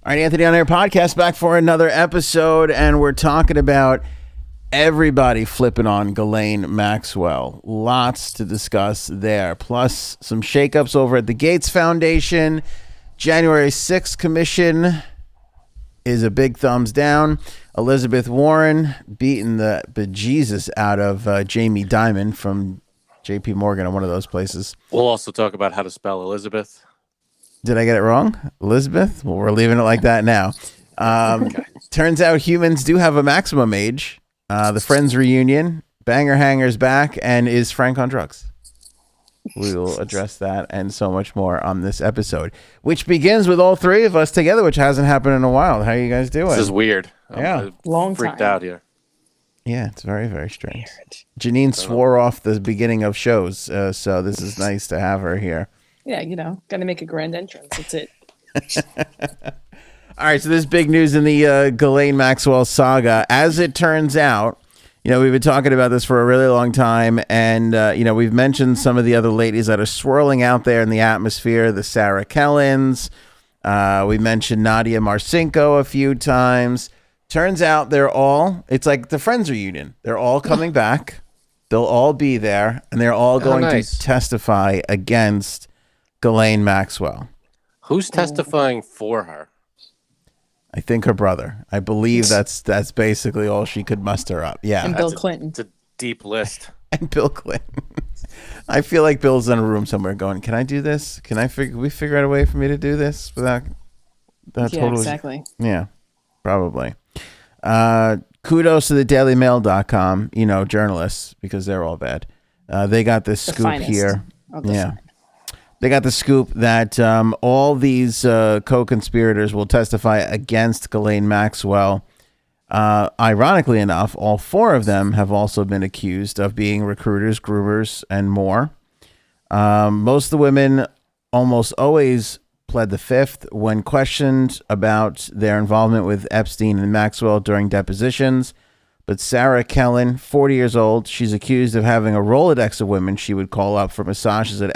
All right, Anthony on Air podcast back for another episode, and we're talking about everybody flipping on Ghislaine Maxwell. Lots to discuss there, plus some shakeups over at the Gates Foundation. January 6th commission is a big thumbs down. Elizabeth Warren beating the bejesus out of Jamie Dimon from JP Morgan or one of those places. We'll also talk about how to spell Elizabeth. Did I get it wrong? Elizabeth? Well, we're leaving it like that now. Okay. Turns out humans do have a maximum age. The Friends reunion, Banger Hanger's back, and is Frank on drugs? We will address that and so much more on this episode, which begins with all three of us together, which hasn't happened in a while. How are you guys doing? This is weird. Yeah. Long freaked time. out here. Yeah, it's very, very strange. Janine swore off the beginning of shows, so this is nice to have her here. Yeah, got to make a grand entrance. That's it. All right, so there's big news in the Ghislaine Maxwell saga. As it turns out, we've been talking about this for a really long time, and, we've mentioned some of the other ladies that are swirling out there in the atmosphere, the Sarah Kellens. We mentioned Nadia Marcinko a few times. Turns out it's like the Friends reunion. They're all coming back. They'll all be there, and they're all going to testify against Ghislaine Maxwell. Who's testifying for her? I think her brother. I believe that's basically all she could muster up. Yeah. And Bill Clinton. It's a deep list. And Bill Clinton. I feel like Bill's in a room somewhere going, can I do this? Can we figure out a way for me to do this without that Yeah, exactly. Yeah, probably. Kudos to the dailymail.com, journalists, because they're all bad. They got this scoop here. Yeah. They got the scoop that all these co-conspirators will testify against Ghislaine Maxwell. Ironically enough, all four of them have also been accused of being recruiters, groomers, and more. Most of the women almost always pled the fifth when questioned about their involvement with Epstein and Maxwell during depositions. But Sarah Kellen, 40 years old, she's accused of having a Rolodex of women she would call up for massages at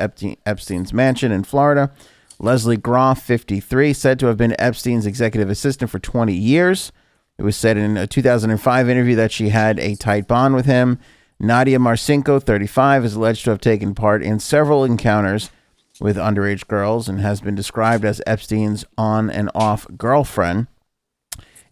Epstein's mansion in Florida. Leslie Groff, 53, said to have been Epstein's executive assistant for 20 years. It was said in a 2005 interview that she had a tight bond with him. Nadia Marcinko, 35, is alleged to have taken part in several encounters with underage girls and has been described as Epstein's on and off girlfriend.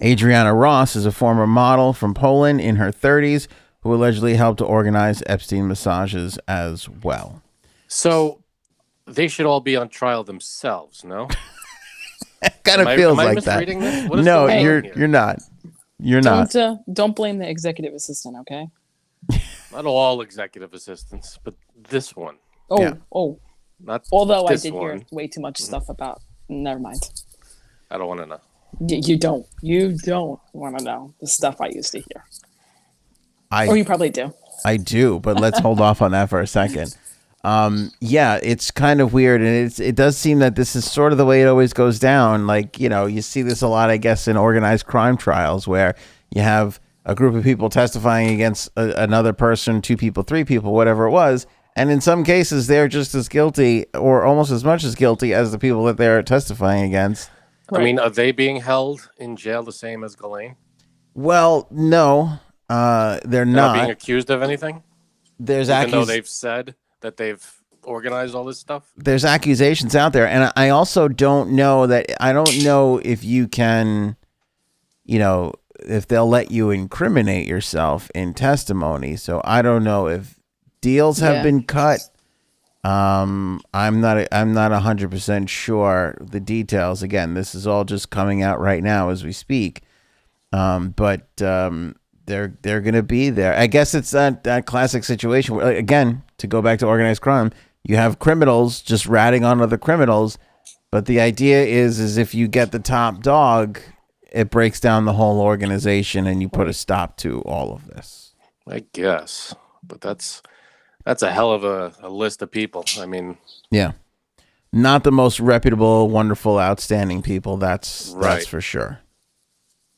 Adriana Ross is a former model from Poland in her 30s who allegedly helped to organize Epstein massages as well. So they should all be on trial themselves, no? It kind of feels like that. No, you're not. You're not. Don't blame the executive assistant, okay? Not all executive assistants, but this one. Not although I this did one. hear way too much stuff about. Never mind. I don't want to know. You don't want to know the stuff I used to hear. Or you probably do. I do, but let's hold off on that for a second. Yeah, it's kind of weird, and it does seem that this is sort of the way it always goes down. Like, you see this a lot, I guess, in organized crime trials where you have a group of people testifying against another person, 2 people, 3 people, whatever it was. And in some cases, they're just as guilty or almost as much as guilty as the people that they're testifying against. Right. I mean, are they being held in jail the same as Ghislaine? Well, no, they're not being accused of anything. Even though they've said that they've organized all this stuff. There's accusations out there, and I also don't know if you can, if they'll let you incriminate yourself in testimony. So I don't know if deals have been cut. I'm not 100% sure the details. Again, this is all just coming out right now as we speak. But they're going to be there. I guess it's that classic situation where, again, to go back to organized crime, you have criminals just ratting on other criminals. But the idea is if you get the top dog, it breaks down the whole organization and you put a stop to all of this. I guess, but that's a hell of a list of people. I mean, yeah, not the most reputable, wonderful, outstanding people. That's for sure.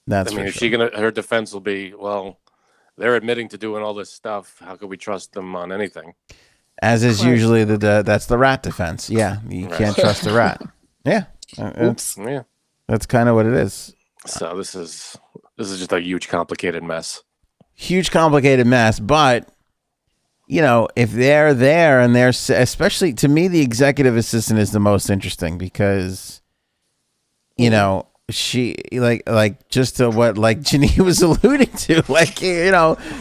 Her defense will be, well, they're admitting to doing all this stuff. How could we trust them on anything? As is usually that's the rat defense. Yeah, you can't trust a rat. Yeah, Oops. Yeah, That's kind of what it is. So this is just a huge, complicated mess. Huge, complicated mess. But, if they're there and they're, especially to me, the executive assistant is the most interesting because, she just to what Janine was alluding to,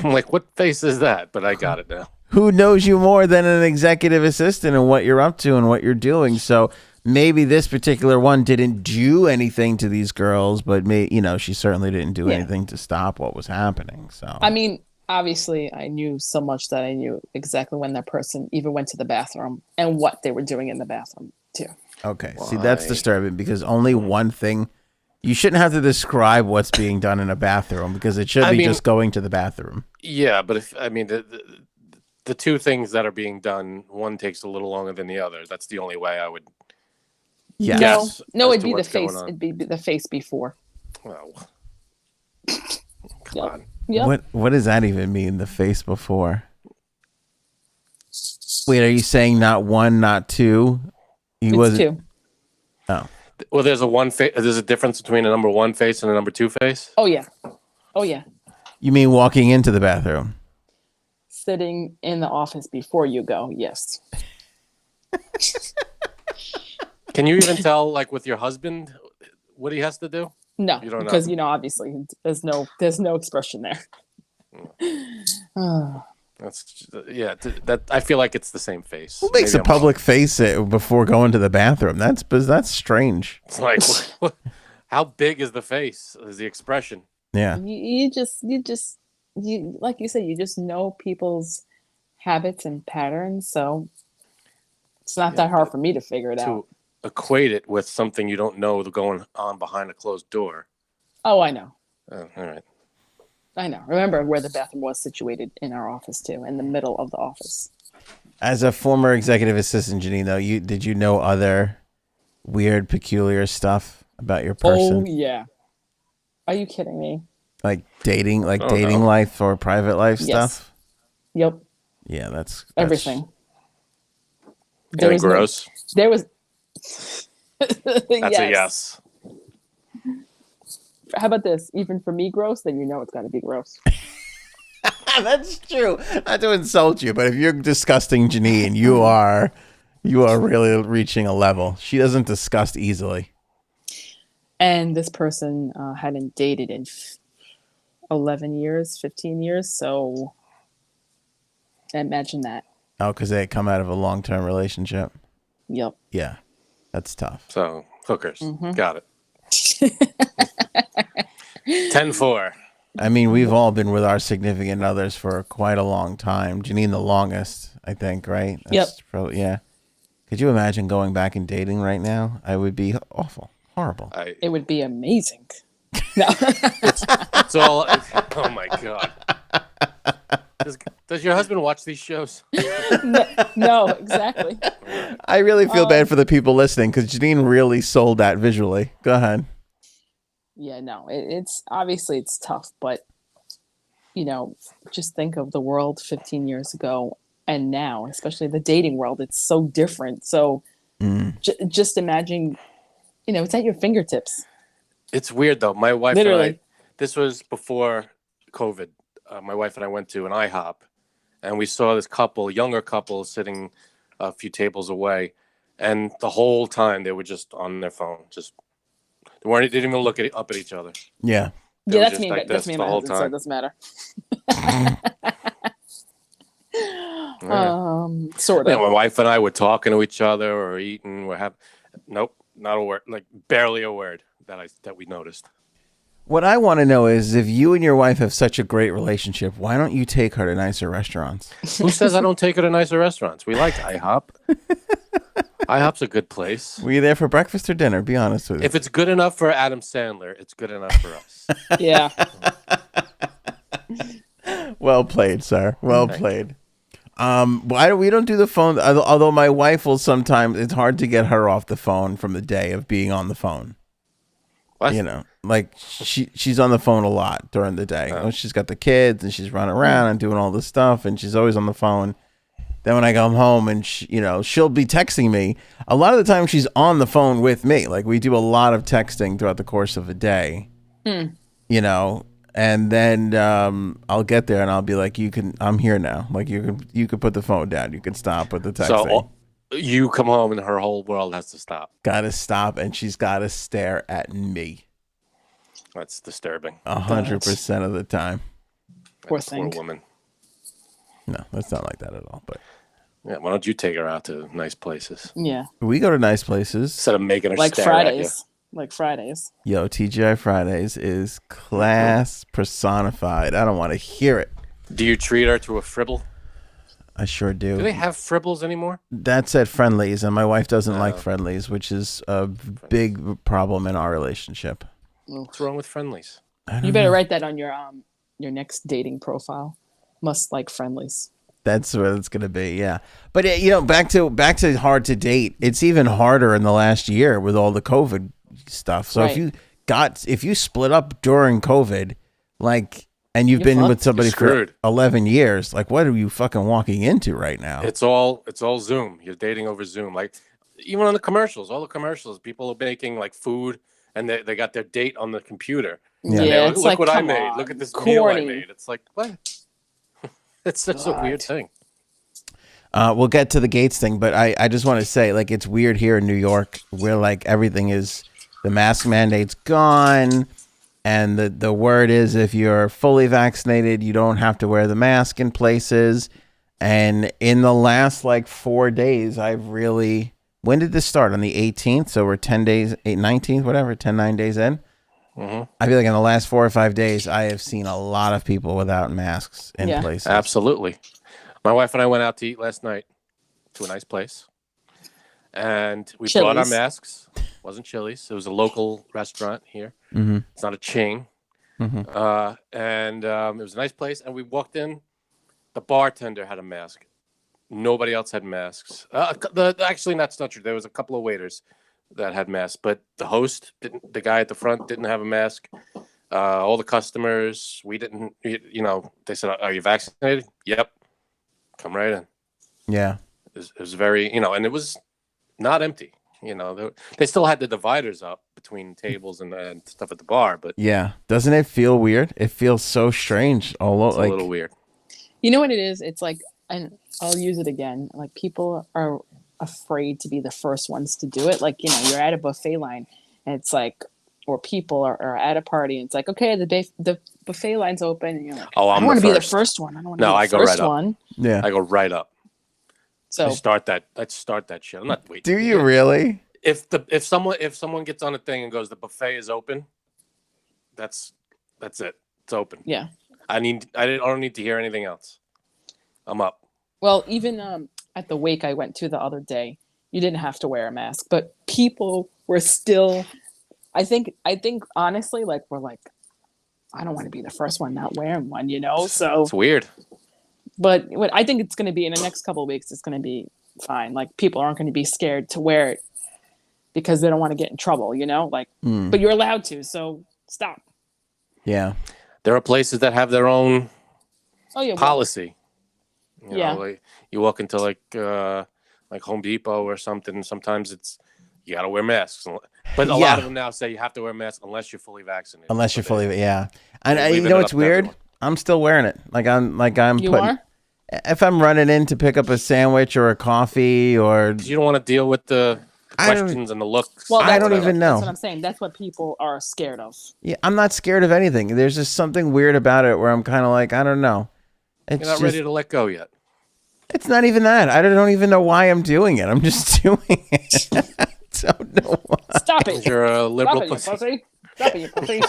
I'm like, what face is that? But I got it now. Who knows you more than an executive assistant and what you're up to and what you're doing? So maybe this particular one didn't do anything to these girls, but she certainly didn't do anything to stop what was happening. So I mean, obviously, I knew so much that I knew exactly when that person even went to the bathroom and what they were doing in the bathroom too. Okay, see, that's disturbing because only one thing. You shouldn't have to describe what's being done in a bathroom because it should be just going to the bathroom. Yeah, but the two things that are being done, one takes a little longer than the other. That's the only way I would. Yeah. No, it'd be the face. It'd be the face before. Well, come on. Yep. What does that even mean? The face before? Wait, are you saying not one, not two? It's two. Oh. Well, there's a difference between a number one face and a number two face? Oh, yeah. You mean walking into the bathroom? Sitting in the office before you go, yes. Can you even tell, with your husband, what he has to do? No, because obviously there's no expression there. That I feel like it's the same face. Who makes a public face before going to the bathroom? That's strange. It's like, how big is the face? Is the expression? Yeah. You like you said, you just know people's habits and patterns, so it's not that hard for me to figure it out. Equate it with something you don't know going on behind a closed door. Oh, I know. Oh, all right. I know. Remember where the bathroom was situated in our office too, in the middle of the office. As a former executive assistant, Janine, though, did you know other weird, peculiar stuff about your person? Oh yeah. Are you kidding me? Like dating life or private life stuff? Yep. Yeah, that's everything. Anything gross? There was. That's a yes. How about this? Even for me, gross, then it's got to be gross. That's true. Not to insult you, but if you're disgusting Janine, you are really reaching a level. She doesn't disgust easily. And this person hadn't dated in 11 years, 15 years. So imagine that. Oh, because they had come out of a long-term relationship. Yep. Yeah, that's tough. So hookers. Mm-hmm. Got it. 10-4. I mean, we've all been with our significant others for quite a long time. Janine, the longest, I think, right? That's probably, yeah. Could you imagine going back and dating right now? I would be awful, horrible. It would be amazing. No. it's all. Oh my God. Does your husband watch these shows? No, exactly. I really feel bad for the people listening because Janine really sold that visually. Go ahead. Yeah, no, it's obviously it's tough, but just think of the world 15 years ago and now, especially the dating world. It's so different. So just imagine, it's at your fingertips. It's weird though. My wife Literally. and I, this was before COVID. My wife and I went to an IHOP, and we saw this younger couple, sitting a few tables away, and the whole time they were just on their phone. They didn't even look up at each other. Yeah. That's me. That's me and my husband, so it doesn't matter. Sort of. Yeah, my wife and I were talking to each other or eating. Nope, not a word. Like barely a word that we noticed. What I want to know is if you and your wife have such a great relationship, why don't you take her to nicer restaurants? Who says I don't take her to nicer restaurants? We like IHOP. IHOP's a good place. Were you there for breakfast or dinner? Be honest with me. If it's good enough for Adam Sandler, it's good enough for us. Yeah. Well played, sir. Well played. We don't do the phone, although my wife will sometimes, it's hard to get her off the phone from the day of being on the phone. What? She's on the phone a lot during the day. She's got the kids and she's running around and doing all this stuff and she's always on the phone. Then when I come home and she'll be texting me. A lot of the time she's on the phone with me. Like we do a lot of texting throughout the course of a day. And then I'll get there and I'll be like, I'm here now. Like you can put the phone down. You can stop with the texting. So you come home and her whole world has to stop. Got to stop, and she's got to stare at me. That's disturbing. 100% of the time. Poor thing. Poor woman. No, that's not like that at all. But yeah, why don't you take her out to nice places? Yeah. We go to nice places. Instead of making her like stare Fridays. at you. Like Fridays. Yo, TGI Fridays is class personified. I don't want to hear it. Do you treat her to a fribble? I sure do. Do they have fribbles anymore? That's at Friendlies, and my wife doesn't like Friendlies, which is a big problem in our relationship. What's wrong with Friendlies? You better write that on your next dating profile. Must like Friendlies. That's what it's gonna be, yeah. But back to hard to date. It's even harder in the last year with all the COVID stuff. So right. if you split up during COVID, like, and you've been with somebody for 11 years, like, what are you fucking walking into right now? It's all Zoom. You're dating over Zoom. Like, even on the commercials, all the commercials, people are making like food, and they got their date on the computer. Yeah, look like, what I made. On. Look at this Corny. meal I made. It's like, what? It's such a weird thing. We'll get to the Gates thing, but I just want to say, like, it's weird here in New York where like everything is, the mask mandate's gone, and the word is if you're fully vaccinated, you don't have to wear the mask in places. And in the last like 4 days, when did this start? On the 18th, so we're 10 days, 19th, whatever, 9 days in. Mm-hmm. I feel like in the last 4 or 5 days, I have seen a lot of people without masks in places. Absolutely. My wife and I went out to eat last night to a nice place, and we brought our masks. It wasn't Chili's. It was a local restaurant here. Mm-hmm. It's not a chain. Mm-hmm. And it was a nice place, and we walked in. The bartender had a mask. Nobody else had masks. Actually, that's not true. There was a couple of waiters that had masks, but the host didn't. The guy at the front didn't have a mask. All the customers, we didn't. They said, "Are you vaccinated?" Yep. Come right in. Yeah. It was very, and it was not empty. They still had the dividers up between tables and stuff at the bar, but yeah, doesn't it feel weird? It feels so strange. It's a little weird. You know what it is? It's like, and I'll use it again. Like, people are afraid to be the first ones to do it. Like, you're at a buffet line, and it's like, or people are at a party, and it's like, okay, the buffet line's open, and you're like, I don't want to be the first one. I don't want to be the first one. Yeah, I go right up. So let's start that shit. I'm not waiting. Do you really? If someone gets on a thing and goes, the buffet is open, that's it. It's open. Yeah. I don't need to hear anything else. I'm up. Well, even at the wake I went to the other day, you didn't have to wear a mask, but people were still. I think honestly, like, we're like, I don't want to be the first one not wearing one, So it's weird. But what I think it's going to be in the next couple of weeks, it's going to be fine. Like, people aren't going to be scared to wear it because they don't want to get in trouble, Like, but you're allowed to, so stop. Yeah. There are places that have their own policy. Like, you walk into like Home Depot or something, and sometimes it's you got to wear masks. But a lot of them now say you have to wear a mask unless you're fully vaccinated. And you know what's weird? I'm still wearing it. You are? If I'm running in to pick up a sandwich or a coffee, or you don't want to deal with the questions and the looks. Well, I don't even know. That's what I'm saying. That's what people are scared of. Yeah, I'm not scared of anything. There's just something weird about it where I'm kind of like, I don't know. You're not ready to let go yet. It's not even that. I don't even know why I'm doing it. I'm just doing it. I don't know why. Stop it. You're a liberal pussy. Stop it, you pussy.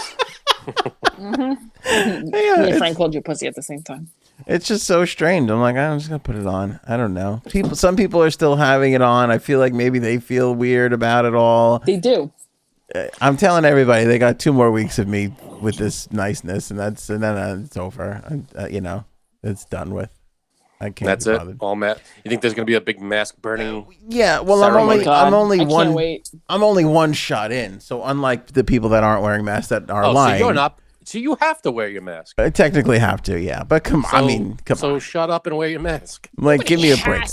Mm-hmm. Yeah, me and Frank called you pussy at the same time. It's just so strange. I'm like, I'm just gonna put it on. I don't know. Some people are still having it on. I feel like maybe they feel weird about it all. They do. I'm telling everybody they got 2 more weeks of me with this niceness, and then it's over. It's done with. I can't. That's it. All you think there's gonna be a big mask burning? Yeah. Well, ceremony? I'm only wait. one shot in. So unlike the people that aren't wearing masks that are lying. So So you have to wear your mask. I technically have to, yeah. But come on. So shut up and wear your mask. Like, give me a break.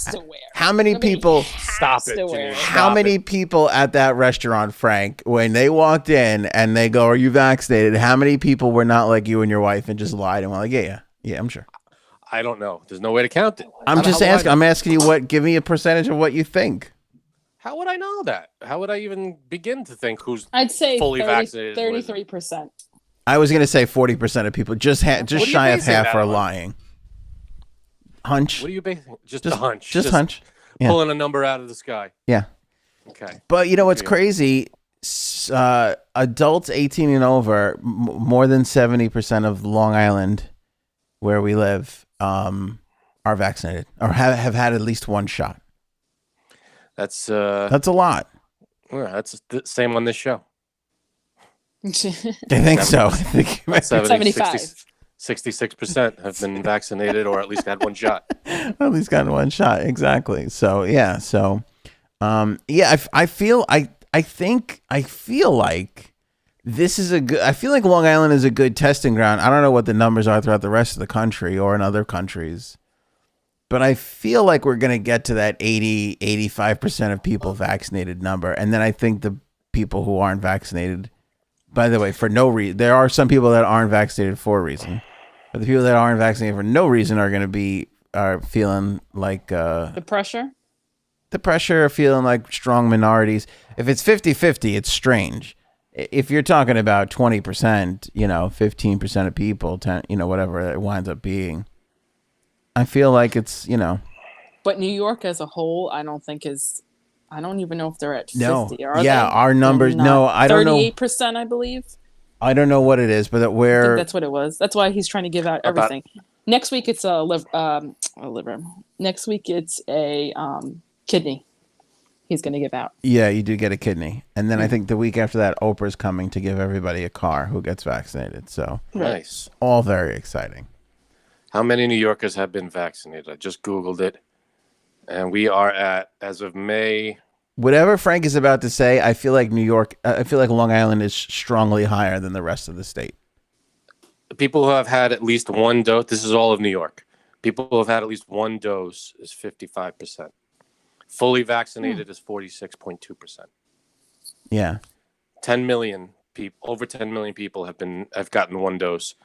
How many people... Stop it, Janine. How many people at that restaurant, Frank, when they walked in and they go, are you vaccinated? How many people were not like you and your wife and just lied and were like, yeah, I'm sure. I don't know. There's no way to count it. I'm asking you give me a percentage of what you think. How would I know that? How would I even begin to think who's I'd say fully vaccinated? 33%. I was going to say 40% of people, just shy of half are lying. Hunch. What are you basing? Just a hunch. Just hunch. Yeah. Pulling a number out of the sky. Yeah. Okay. But you know what's crazy? Adults 18 and over, more than 70% of Long Island, where we live, are vaccinated or have had at least one shot. That's a lot. Yeah, that's the same on this show. I think so. I think 75. 66% have been vaccinated or at least had one shot. At least gotten one shot. Exactly. So, yeah. So, I feel like this is I feel like Long Island is a good testing ground. I don't know what the numbers are throughout the rest of the country or in other countries, but I feel like we're going to get to that 85% of people vaccinated number. And then I think the people who aren't vaccinated, by the way, for no reason, there are some people that aren't vaccinated for a reason, but the people that aren't vaccinated for no reason are going to are feeling like the pressure, feeling like strong minorities. If it's 50-50, it's strange. If you're talking about 20%, 15% of people, 10, whatever it winds up being, I feel like it's, But New York as a whole, I don't even know if they're at 50. No. Are yeah, they? our numbers. No, I don't know. 38%, I believe. I don't know what it is, but I think that's what it was. That's why he's trying to give out everything. Next week it's a liver. Next week it's a kidney. He's going to give out. Yeah, you do get a kidney, and then I think the week after that, Oprah's coming to give everybody a car who gets vaccinated. So nice, all very exciting. How many New Yorkers have been vaccinated? I just Googled it, and we are at, as of May. Whatever Frank is about to say, I feel like Long Island is strongly higher than the rest of the state. People who have had at least one dose, this is all of New York. People who have had at least one dose is 55%. Fully vaccinated is 46.2%. Yeah. 10 million people, over 10 million people have gotten one dose.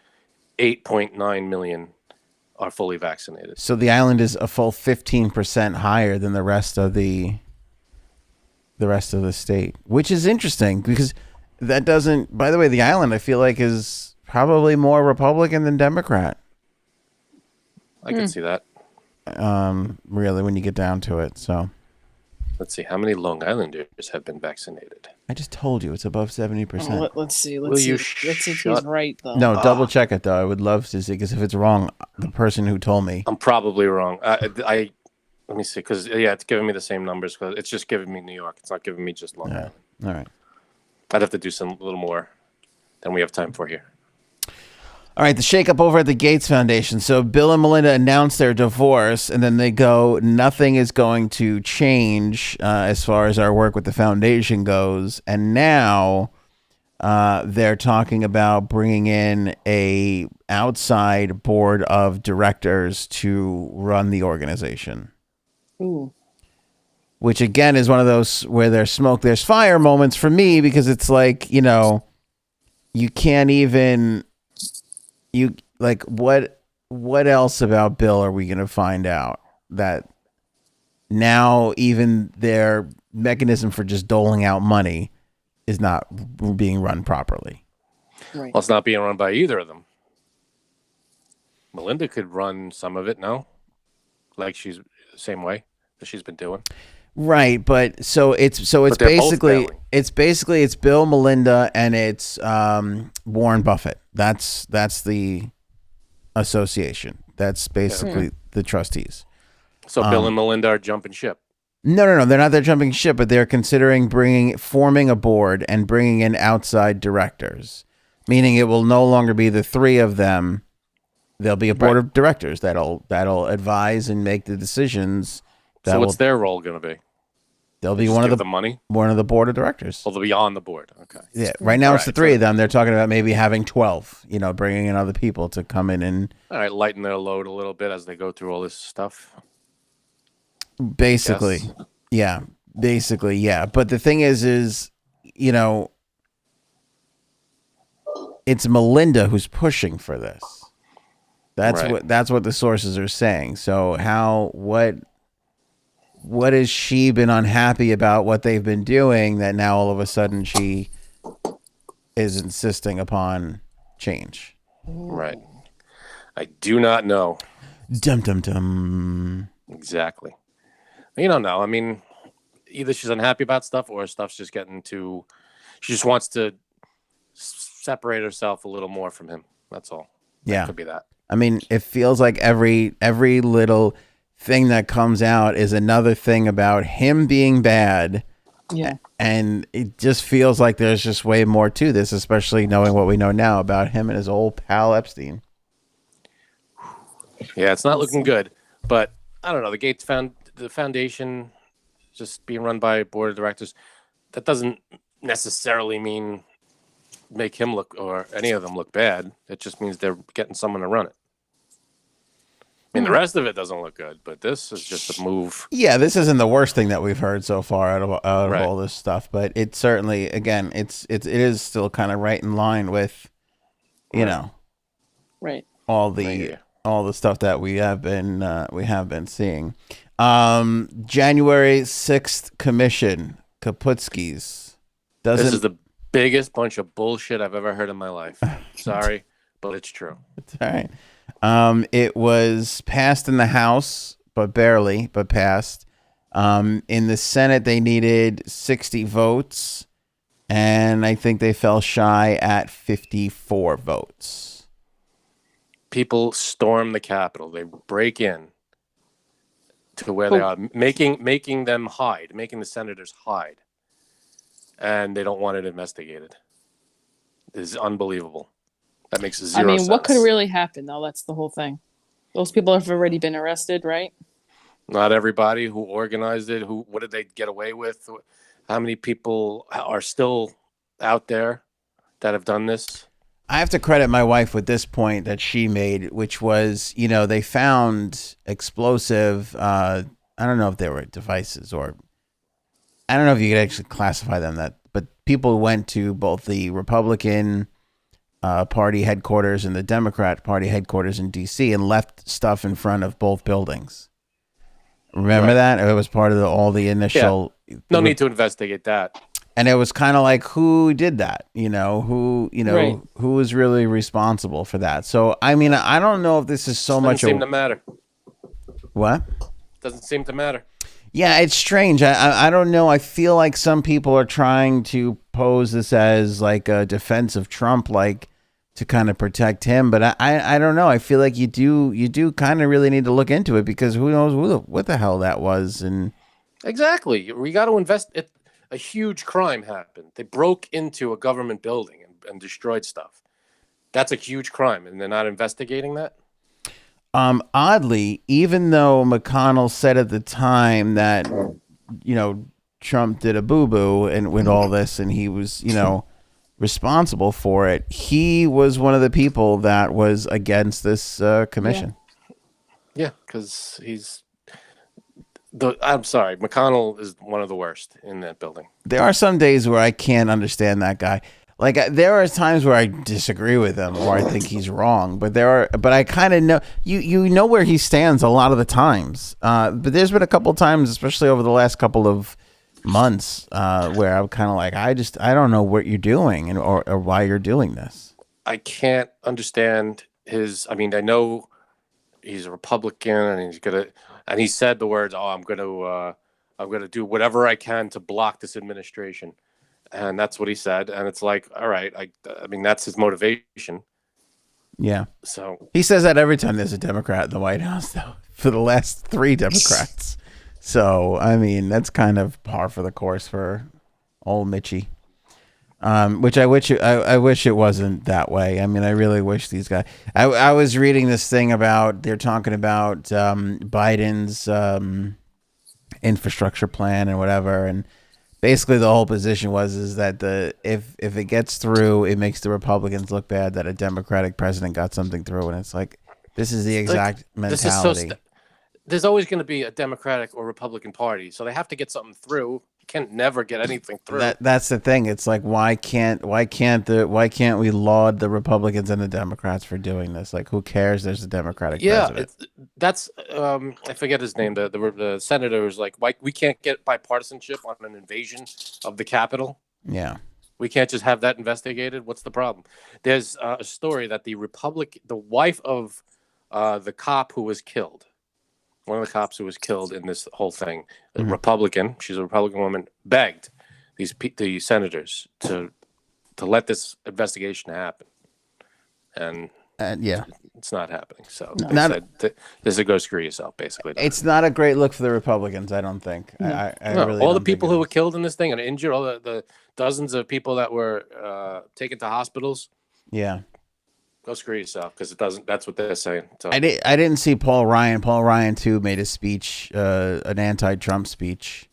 8.9 million are fully vaccinated. So the island is a full 15% higher than the rest of the state, which is interesting because that doesn't, by the way, the island I feel like is probably more Republican than Democrat. I can see that. Really, when you get down to it. So let's see how many Long Islanders have been vaccinated. I just told you it's above 70%. Let's see. Let's see if he's right though. No, double check it though. I would love to see, because if it's wrong, the person who told me, I'm probably wrong. Let me see, because it's giving me the same numbers, because it's just giving me New York. It's not giving me just Long Island. All right. I'd have to do a little more than we have time for here. All right, the shakeup over at the Gates Foundation. So Bill and Melinda announced their divorce, and then they go, nothing is going to change as far as our work with the foundation goes. And now they're talking about bringing in a outside board of directors to run the organization. Ooh. Which, again, is one of those where there's smoke, there's fire moments for me, because it's like, you can't even... what else about Bill are we going to find out that now even their mechanism for just doling out money is not being run properly? Right. Well, it's not being run by either of them. Melinda could run some of it, no? Like she's the same way that she's been doing. Right, but it's Bill, Melinda, and it's Warren Buffett. That's the association. That's basically the trustees. So Bill and Melinda are jumping ship. No, they're not. They're jumping ship, but they're considering forming a board and bringing in outside directors, meaning it will no longer be the three of them. There'll be a board of directors that'll advise and make the decisions. So what's their role going to be? They'll be one of the money, one of the board of directors. Well, they'll be on the board. Okay. Yeah. Right now it's the three of them. They're talking about maybe having 12. Bringing in other people to come in and lighten their load a little bit as they go through all this stuff. Basically, yeah. Basically, yeah. But the thing is, it's Melinda who's pushing for this. That's what the sources are saying. So what has she been unhappy about what they've been doing that now all of a sudden she is insisting upon change? Right. I do not know. Dum dum dum. Exactly. You don't know. I mean, either she's unhappy about stuff or stuff's just getting too. She just wants to separate herself a little more from him. That's all. Yeah. Could be that. I mean, it feels like every little thing that comes out is another thing about him being bad. Yeah. And it just feels like there's just way more to this, especially knowing what we know now about him and his old pal Epstein. Yeah, it's not looking good. But I don't know. The Gates the foundation just being run by a board of directors, that doesn't necessarily mean make him look or any of them look bad. It just means they're getting someone to run it. I mean, the rest of it doesn't look good, but this is just a move. Yeah, this isn't the worst thing that we've heard so far out of all this stuff, but it certainly, again, it is still kind of right in line with, right, all the stuff that we have been seeing. January 6th commission, Kaputskis. This is the biggest bunch of bullshit I've ever heard in my life. Sorry, but it's true. It's all right. It was passed in the House, but barely, but passed. In the Senate, they needed 60 votes, and I think they fell shy at 54 votes. People storm the Capitol. They break in to where they are, making them hide, making the senators hide. And they don't want it investigated. This is unbelievable. That makes zero sense. What could really happen, though? That's the whole thing. Those people have already been arrested, right? Not everybody who organized it. What did they get away with? How many people are still out there that have done this? I have to credit my wife with this point that she made, which was, they found explosive, I don't know if they were devices or, I don't know if you could actually classify them but people went to both the Republican Party headquarters and the Democrat Party headquarters in D.C. and left stuff in front of both buildings. Remember that? It was part of all the initial. Yeah. No need to investigate that. And it was kind of like, who did that? Who was really responsible for that? So, I mean, I don't know if this is so much. Doesn't seem to matter. What? Doesn't seem to matter. Yeah, it's strange. I don't know. I feel like some people are trying to pose this as like a defense of Trump, like to kind of protect him. But I don't know. I feel like you do kind of really need to look into it because who knows what the hell that was. And exactly. We got to invest it. A huge crime happened. They broke into a government building and destroyed stuff. That's a huge crime, and they're not investigating that? Oddly, even though McConnell said at the time that, Trump did a boo-boo and with all this and he was, responsible for it, he was one of the people that was against this commission. Yeah, because I'm sorry, McConnell is one of the worst in that building. There are some days where I can't understand that guy. Like there are times where I disagree with him or I think he's wrong, but I kind of know you know where he stands a lot of the times. But there's been a couple of times, especially over the last couple of months, where I'm kind of like, I don't know what you're doing or why you're doing this. I can't understand I know he's a Republican and he said the words, I'm gonna do whatever I can to block this administration. And that's what he said. And it's like, all right, I mean, that's his motivation. Yeah. So he says that every time there's a Democrat in the White House, though, for the last 3 Democrats. So, I mean, that's kind of par for the course for old Mitchie. Which I wish it wasn't that way. I mean, I really wish these guys. I was reading this thing they're talking about Biden's infrastructure plan and whatever. And basically the whole position is that if it gets through, it makes the Republicans look bad that a Democratic president got something through. And it's like, this is the exact mentality. There's always going to be a Democratic or Republican party, so they have to get something through. You can't never get anything through. That's the thing. It's like, why can't we laud the Republicans and the Democrats for doing this? Like, who cares? There's a Democratic president. That's I forget his name. The senator was like, why we can't get bipartisanship on an invasion of the Capitol? Yeah, we can't just have that investigated. What's the problem? There's a story that the wife of the cop who was killed. One of the cops who was killed in this whole thing, a Republican, she's a Republican woman, begged the senators to let this investigation happen, and it's not happening. So this is go screw yourself, basically. It's not a great look for the Republicans, I don't think. I really all the people who were killed in this thing and injured, all the dozens of people that were taken to hospitals. Yeah. Go screw yourself, because it doesn't. That's what they're saying. So. I didn't see Paul Ryan. Paul Ryan too made a speech, an anti-Trump speech.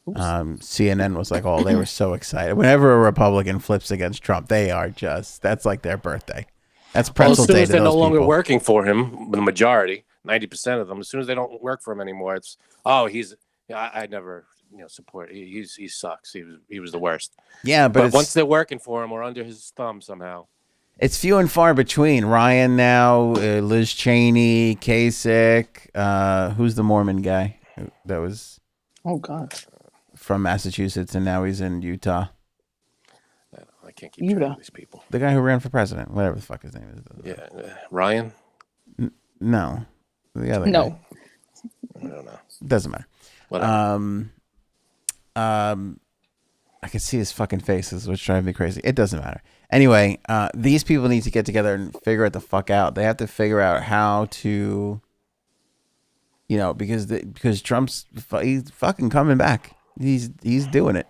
CNN was like, "Oh, they were so excited." Whenever a Republican flips against Trump, that's like their birthday. That's pretzel day to those people. As soon as they're no longer working for him, the majority, 90% of them, as soon as they don't work for him anymore, it's I never support. He sucks. He was the worst. Yeah, but once they're working for him or under his thumb somehow. It's few and far between. Ryan now, Liz Cheney, Kasich. Who's the Mormon guy that was? Oh God. From Massachusetts, and now he's in Utah. I can't keep track of these people. The guy who ran for president, whatever the fuck his name is. Yeah, Ryan. No, the other guy. I don't know. Doesn't matter. Whatever. I can see his fucking faces, which drive me crazy. It doesn't matter. Anyway, these people need to get together and figure it the fuck out. They have to figure out how to, because Trump's he's fucking coming back. He's doing it,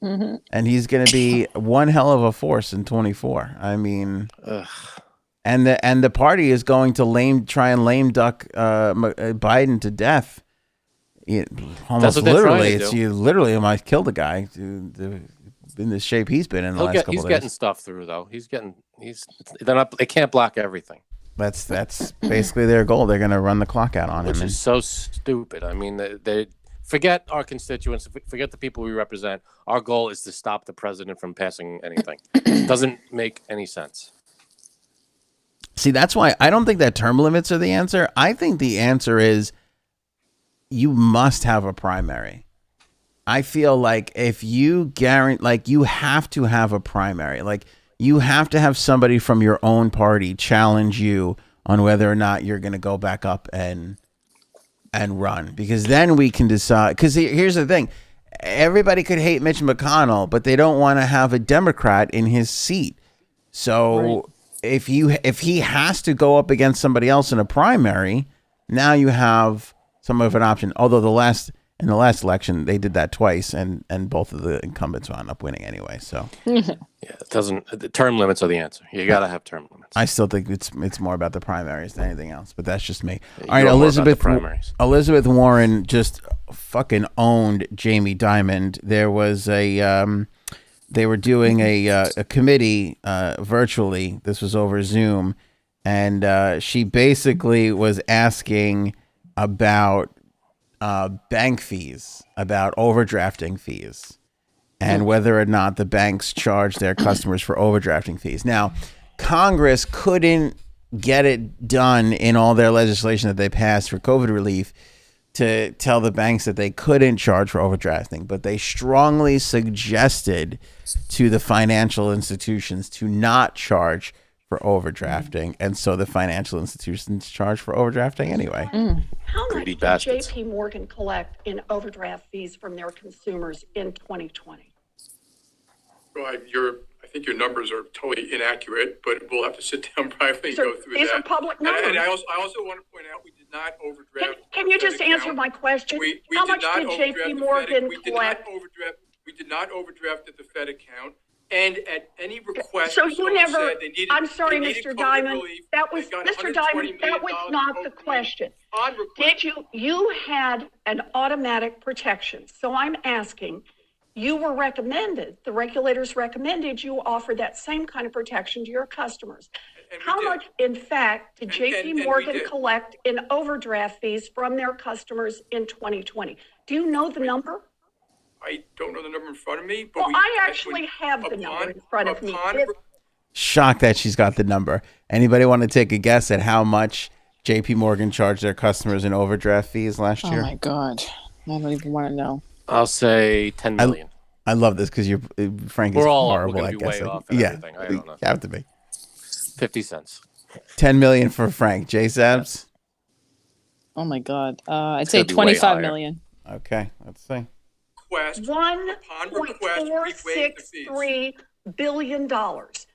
and he's going to be one hell of a force in 24. I mean, and the party is going to try and lame duck Biden to death. Almost literally, you literally might kill the guy in the shape he's been in the last couple days. He's getting stuff through though. They can't block everything. That's basically their goal. They're going to run the clock out on him. Which is so stupid. I mean, they forget our constituents, forget the people we represent. Our goal is to stop the president from passing anything. Doesn't make any sense. See, that's why I don't think that term limits are the answer. I think the answer is you must have a primary. I feel like if you you have to have a primary. Like, you have to have somebody from your own party challenge you on whether or not you're going to go back up and run, because then we can decide. Because here's the thing. Everybody could hate Mitch McConnell, but they don't want to have a Democrat in his seat. So if he has to go up against somebody else in a primary, now you have some of an option. Although in the last election, they did that twice, and both of the incumbents wound up winning anyway. So the term limits are the answer. You got to have term limits. I still think it's more about the primaries than anything else, but that's just me. All right, Elizabeth Warren just fucking owned Jamie Dimon. There was they were doing a committee virtually. This was over Zoom, and she basically was asking about bank fees, about overdrafting fees, and whether or not the banks charge their customers for overdrafting fees. Now, Congress couldn't get it done in all their legislation that they passed for COVID relief to tell the banks that they couldn't charge for overdrafting, but they strongly suggested to the financial institutions to not charge for overdrafting, and so the financial institutions charge for overdrafting anyway. How much did JP Morgan collect in overdraft fees from their consumers in 2020? Well, I think your numbers are totally inaccurate, but we'll have to sit down privately and go through that. These are public numbers. And I also want to point out we did not overdraft. Can you just answer my question? How much did JP Morgan collect? We did not overdraft at the Fed account. And at any request, So you someone never, said they needed, I'm sorry, they needed Mr. COVID Diamond, relief, that was, they got Mr. $120 Diamond, that million was not the COVID relief question. on request. You had an automatic protection. So I'm asking, you were recommended, the regulators recommended you offer that same kind of protection to your customers. And we How did. much, in fact, did And JP we Morgan did. collect in overdraft fees from their customers in 2020? Do you know the number? I don't know the number in front of me, but Well, I actually have the number in front of me. Shocked that she's got the number. Anybody want to take a guess at how much JP Morgan charged their customers in overdraft fees last year? Oh my God. I don't even want to know. I'll say 10 million. I love this because Frank is We're horrible gonna at be way guessing. off and everything. I don't know. You have to be. 50 cents. 10 million for Frank. J Sabs? Oh my God. I'd It's say gonna be way 25 higher. million. Okay, let's see. Request, upon request, we waived the fees. $1.463 billion. That's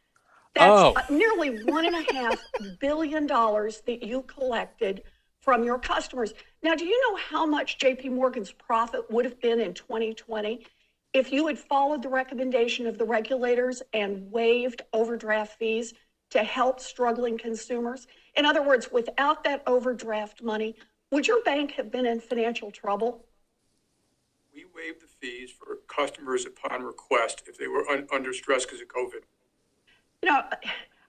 Oh. nearly $1.5 billion that you collected from your customers. Now, do you know how much JP Morgan's profit would have been in 2020 if you had followed the recommendation of the regulators and waived overdraft fees to help struggling consumers? In other words, without that overdraft money, would your bank have been in financial trouble? We waived the fees for customers upon request if they were under stress because of COVID. You know,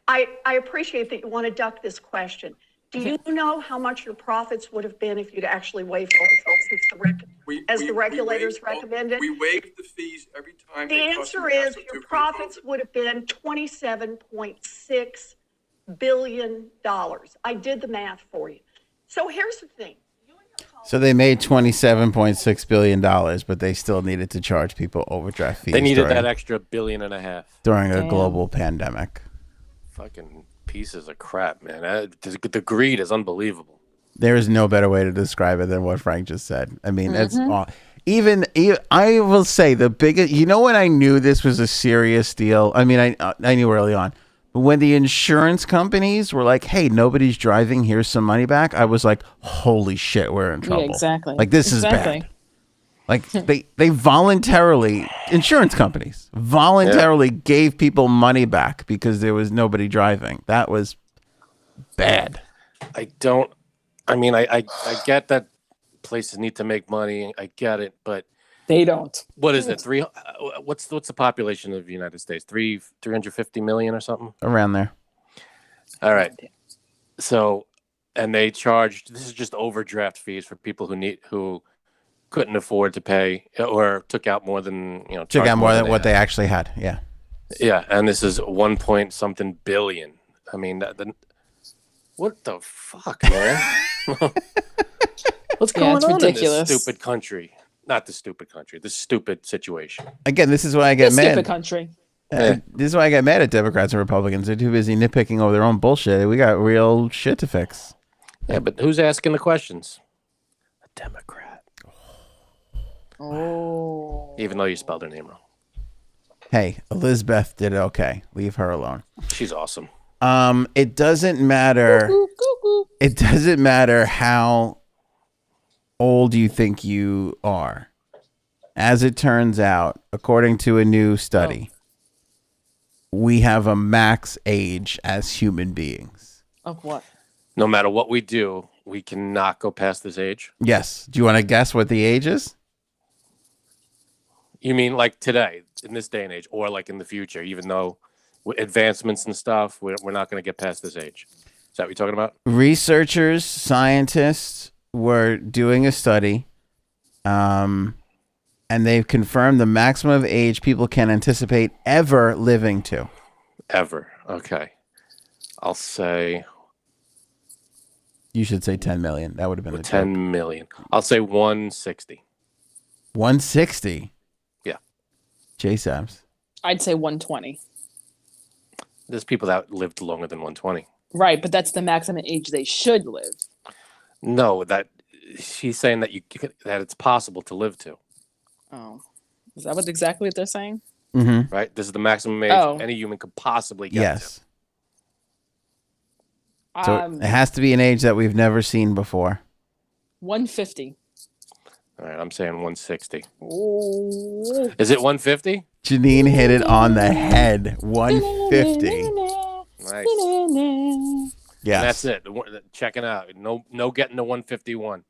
I appreciate that you want to duck this question. Do you know how much your profits would have been if you'd actually waived all the regulators recommended? We waived the fees every time. The answer is your profits would have been $27.6 billion. I did the math for you. So here's the thing. So they made $27.6 billion, but they still needed to charge people overdraft fees. They needed that extra $1.5 billion during a global pandemic. Fucking pieces of crap, man. The greed is unbelievable. There is no better way to describe it than what Frank just said. I mean, that's all. Even I will say the biggest. You know when I knew this was a serious deal? I mean, I knew early on. But when the insurance companies were like, "Hey, nobody's driving. Here's some money back," I was like, "Holy shit, we're in trouble." Yeah, exactly. Like this is bad. Like they voluntarily, insurance companies voluntarily gave people money back because there was nobody driving. That was bad. I get that places need to make money. I get it, but they don't. What is it? What's the population of the United States? 350 million or something? Around there. All right. So, and they charged. This is just overdraft fees for people who couldn't afford to pay or took out more than took out more than what they actually had. Yeah. Yeah, and this is 1 point something billion. I mean, what the fuck, man? What's going on ridiculous. in this stupid country? Not the stupid country. This stupid situation. Again, this is why I get mad. Stupid country. This is why I get mad at Democrats and Republicans. They're too busy nitpicking over their own bullshit. We got real shit to fix. Yeah, but who's asking the questions? A Democrat. Oh. Even though you spelled her name wrong. Hey, Elizabeth did okay. Leave her alone. She's awesome. It doesn't matter. It doesn't matter how old you think you are. As it turns out, according to a new study, we have a max age as human beings. Of what? No matter what we do, we cannot go past this age. Yes. Do you want to guess what the age is? You mean like today, in this day and age, or like in the future, even though advancements and stuff, we're not going to get past this age? Is that what you're talking about? Researchers, scientists were doing a study, and they've confirmed the maximum of age people can anticipate ever living to. Ever. Okay. I'll say... You should say 10 million. That would have been 10 million. I'll say 160. 160? Yeah. J-Sabs. I'd say 120. There's people that lived longer than 120. Right, but that's the maximum age they should live. No, that she's saying that that it's possible to live to. Oh, is that exactly what they're saying? Mm-hmm. Right. This is the maximum age any human could possibly get. Yes. To. So it has to be an age that we've never seen before. 150. All right, I'm saying 160. Oh. Is it 150? Janine hit it on the head. 150. Nice. Yes. And that's it. Checking out. No getting to 151.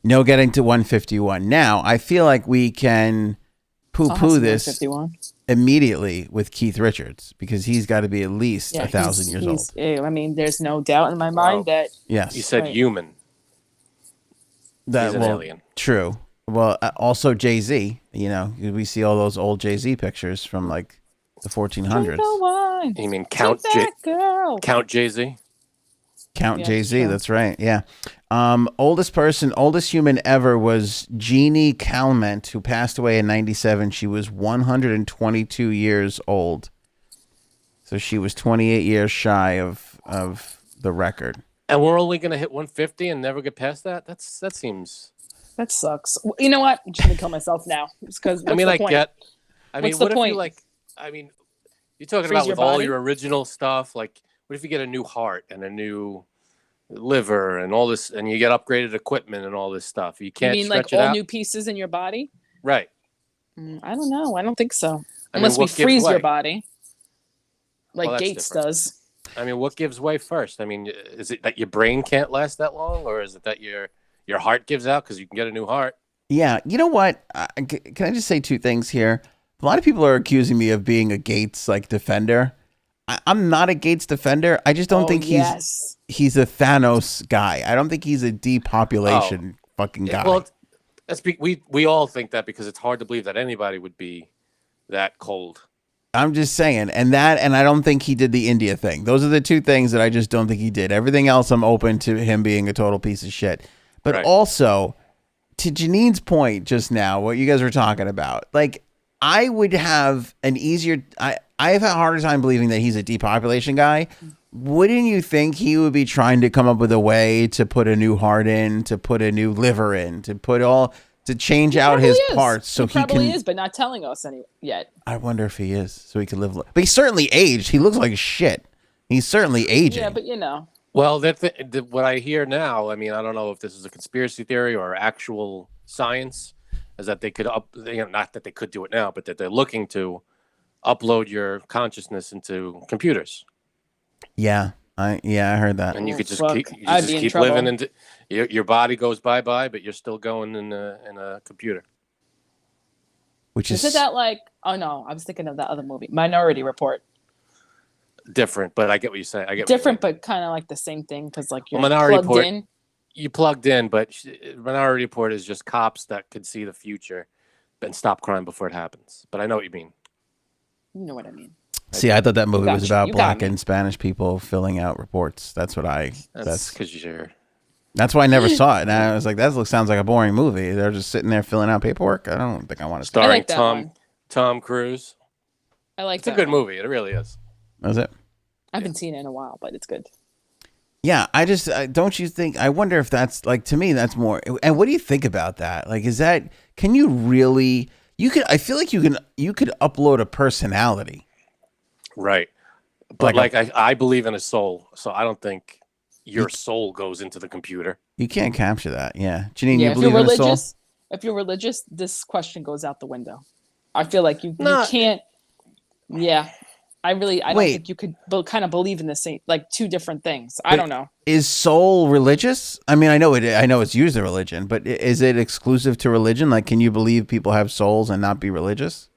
No getting to 151. Now, I feel like we can poo-poo this immediately with Keith Richards because he's got to be at least 1,000 years old. I mean, there's no doubt in my mind that. Yes. You said human. He's an alien. True. Well, also Jay-Z. You know, we see all those old Jay-Z pictures from like the 1400s. You mean Count Jay-Z? Count Jay-Z, that's right. Yeah. Oldest human ever was Jeannie Calment, who passed away in 97. She was 122 years old. So she was 28 years shy of the record. And we're only going to hit 150 and never get past that? That seems... That sucks. You know what? I'm just going to kill myself now. Because what if you're talking about with all your original stuff, like, what if you get a new heart and a new liver and all this, and you get upgraded equipment and all this stuff? You can't stretch it out? New pieces in your body? Right. I don't know. I don't think so. Unless we freeze your body, like Gates does. I mean, what gives way first? I mean, is it that your brain can't last that long, or is it that your heart gives out because you can get a new heart? Yeah. You know what? Can I just say two things here? A lot of people are accusing me of being a Gates defender. I'm not a Gates defender. I just don't think he's a Thanos guy. I don't think he's a depopulation fucking guy. Well, we all think that because it's hard to believe that anybody would be that cold. I'm just saying, and I don't think he did the India thing. Those are the two things that I just don't think he did. Everything else, I'm open to him being a total piece of shit. But also, to Janine's point just now, what you guys were talking about, like, I would have an easier... I have a harder time believing that he's a depopulation guy. Wouldn't you think he would be trying to come up with a way to put a new heart in, to put a new liver in, to change out his parts so he probably is, but not telling us yet. I wonder if he is, so he could live. But he's certainly aged. He looks like shit. He's certainly aging. Yeah, but you know. Well, what I hear now, I mean, I don't know if this is a conspiracy theory or actual science, is that they could not that they could do it now, but that they're looking to upload your consciousness into computers. Yeah, I heard that. And you could just keep living, and your body goes bye, but you're still going in a computer. Which is it that like? Oh no, I was thinking of that other movie, Minority Report. Different, but I get what you say. But kind of like the same thing because like you're plugged in. You plugged in, but Minority Report is just cops that could see the future and stop crime before it happens. But I know what you mean. You know what I mean. See, I thought that movie was about Black and Spanish people filling out reports. That's what That's because you're. That's why I never saw it. And I was like, sounds like a boring movie. They're just sitting there filling out paperwork. I don't think I want to. Starring Tom Cruise. I like. It's a good movie. It really is. Was it? I haven't seen it in a while, but it's good. Yeah, I just don't you think? I wonder if that's like, to me, that's more. And what do you think about that? Like, is that? Can you really? You could. I feel like you could upload a personality. Right, but I believe in a soul, so I don't think your soul goes into the computer. You can't capture that. Yeah, Janine, you believe in a soul? If you're religious, this question goes out the window. I feel like you can't. Yeah. I don't think you could kind of believe in the same, like two different things. I don't know. Is soul religious? I mean, I know it's used in religion, but is it exclusive to religion? Like, can you believe people have souls and not be religious?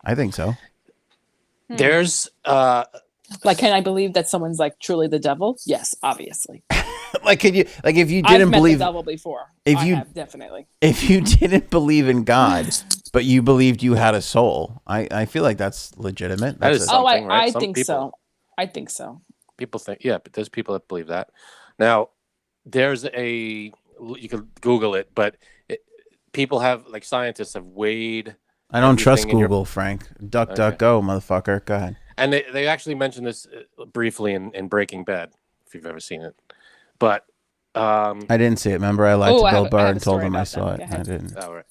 I think so. There's like, can I believe that someone's like truly the devil? Yes, obviously. Like, if you didn't believe the devil before, definitely. If you didn't believe in God, but you believed you had a soul, I feel like that's legitimate. That is something, right? I think so. I think so. People think, but there's people that believe that. Now, you can Google it, but people have, like, scientists have weighed. I don't trust Google, Frank. Duck, go, motherfucker. Go ahead. And they actually mentioned this briefly in Breaking Bad, if you've ever seen it. But I didn't see it. Remember, I lied to Bill Burr and told him I saw it. I didn't. Oh, right.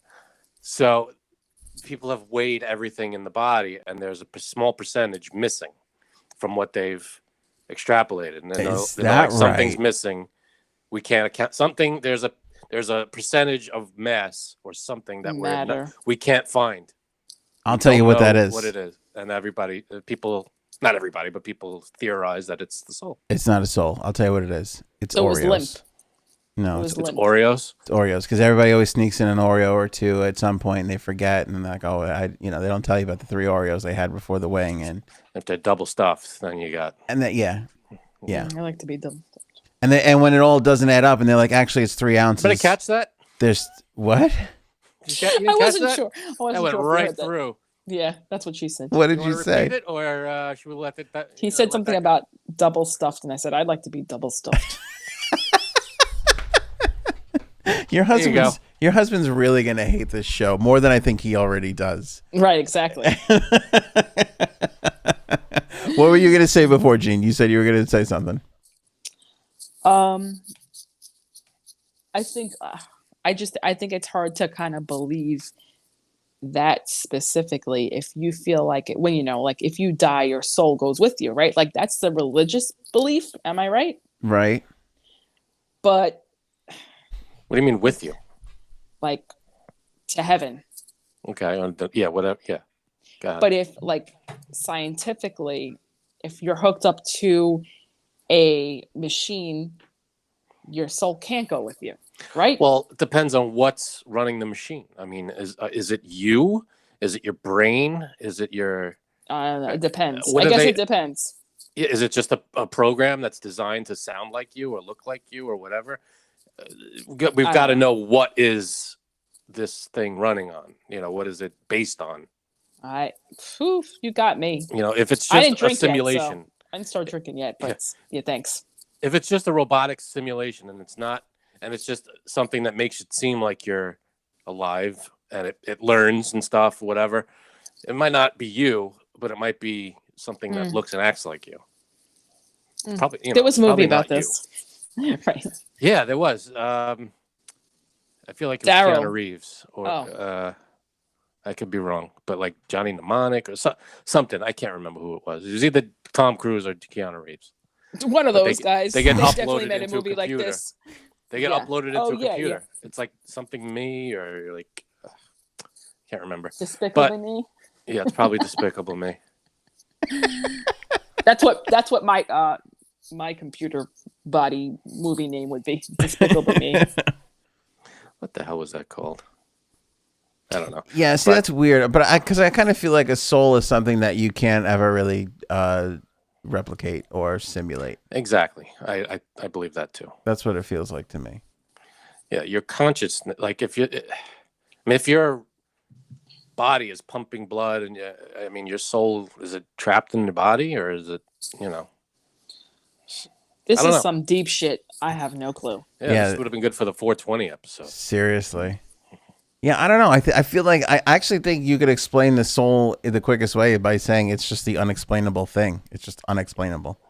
So people have weighed everything in the body, and there's a small percentage missing from what they've extrapolated. And something's missing. We can't account something. There's a percentage of mass or something that we can't find. I'll tell you what that is. What it is, and people, not everybody, but people theorize that it's the soul. It's not a soul. I'll tell you what it is. It's Oreos. It was limp. No, it's Oreos. It's Oreos, because everybody always sneaks in an Oreo or two at some point, and they forget, and they're like, oh, they don't tell you about the 3 Oreos they had before the weighing in. If they're double stuffed, then you got. And that, yeah. I like to be double stuffed. And when it all doesn't add up, and they're like, actually, it's 3 ounces. Did I catch that? There's what? I wasn't sure. That went right through. Yeah, that's what she said. What did you say? Repeat it, or should we let it? He said something about double stuffed, and I said I'd like to be double stuffed. Your husband's really gonna hate this show more than I think he already does. Right, exactly. What were you gonna say before, Gene? You said you were gonna say something. I think I think it's hard to kind of believe that specifically if you feel like it, when like if you die, your soul goes with you, right? Like that's the religious belief. Am I right? Right. But what do you mean with you? Like to heaven. Okay. Yeah. Whatever. Yeah. But if like scientifically, if you're hooked up to a machine, your soul can't go with you, right? Well, it depends on what's running the machine. I mean, is it you? Is it your brain? Is it your? It depends. I guess it depends. Is it just a program that's designed to sound like you or look like you or whatever? We've got to know what is this thing running on. What is it based on? You got me. If it's just a simulation. Yet, so I didn't start drinking yet, but yeah, thanks. If it's just a robotic simulation and it's not, and it's just something that makes it seem like you're alive and it learns and stuff, whatever, it might not be you, but it might be something that looks and acts like you. Probably, there was a movie about this. Right. Yeah, there was. I feel like it was Keanu Reeves, or I could be wrong, but like Johnny Mnemonic or something. I can't remember who it was. It was either Tom Cruise or Keanu Reeves. One of those guys. They get definitely uploaded made a into movie a computer. Like this. They get uploaded into a computer. Yeah. It's like Something Me or like can't remember. Despicable Me. Yeah, it's probably Despicable Me. That's what my computer body movie name would be. Despicable Me. What the hell was that called? I don't know. Yeah, see, that's weird. But because I kind of feel like a soul is something that you can't ever really replicate or simulate. Exactly. I believe that too. That's what it feels like to me. Yeah, your consciousness, like if your body is pumping blood and your soul, is it trapped in the body or is it, This is some deep shit. I have no clue. Yeah, this would have been good for the 420 episode. Seriously. Yeah, I don't know. I feel like I actually think you could explain the soul in the quickest way by saying it's just the unexplainable thing. It's just unexplainable.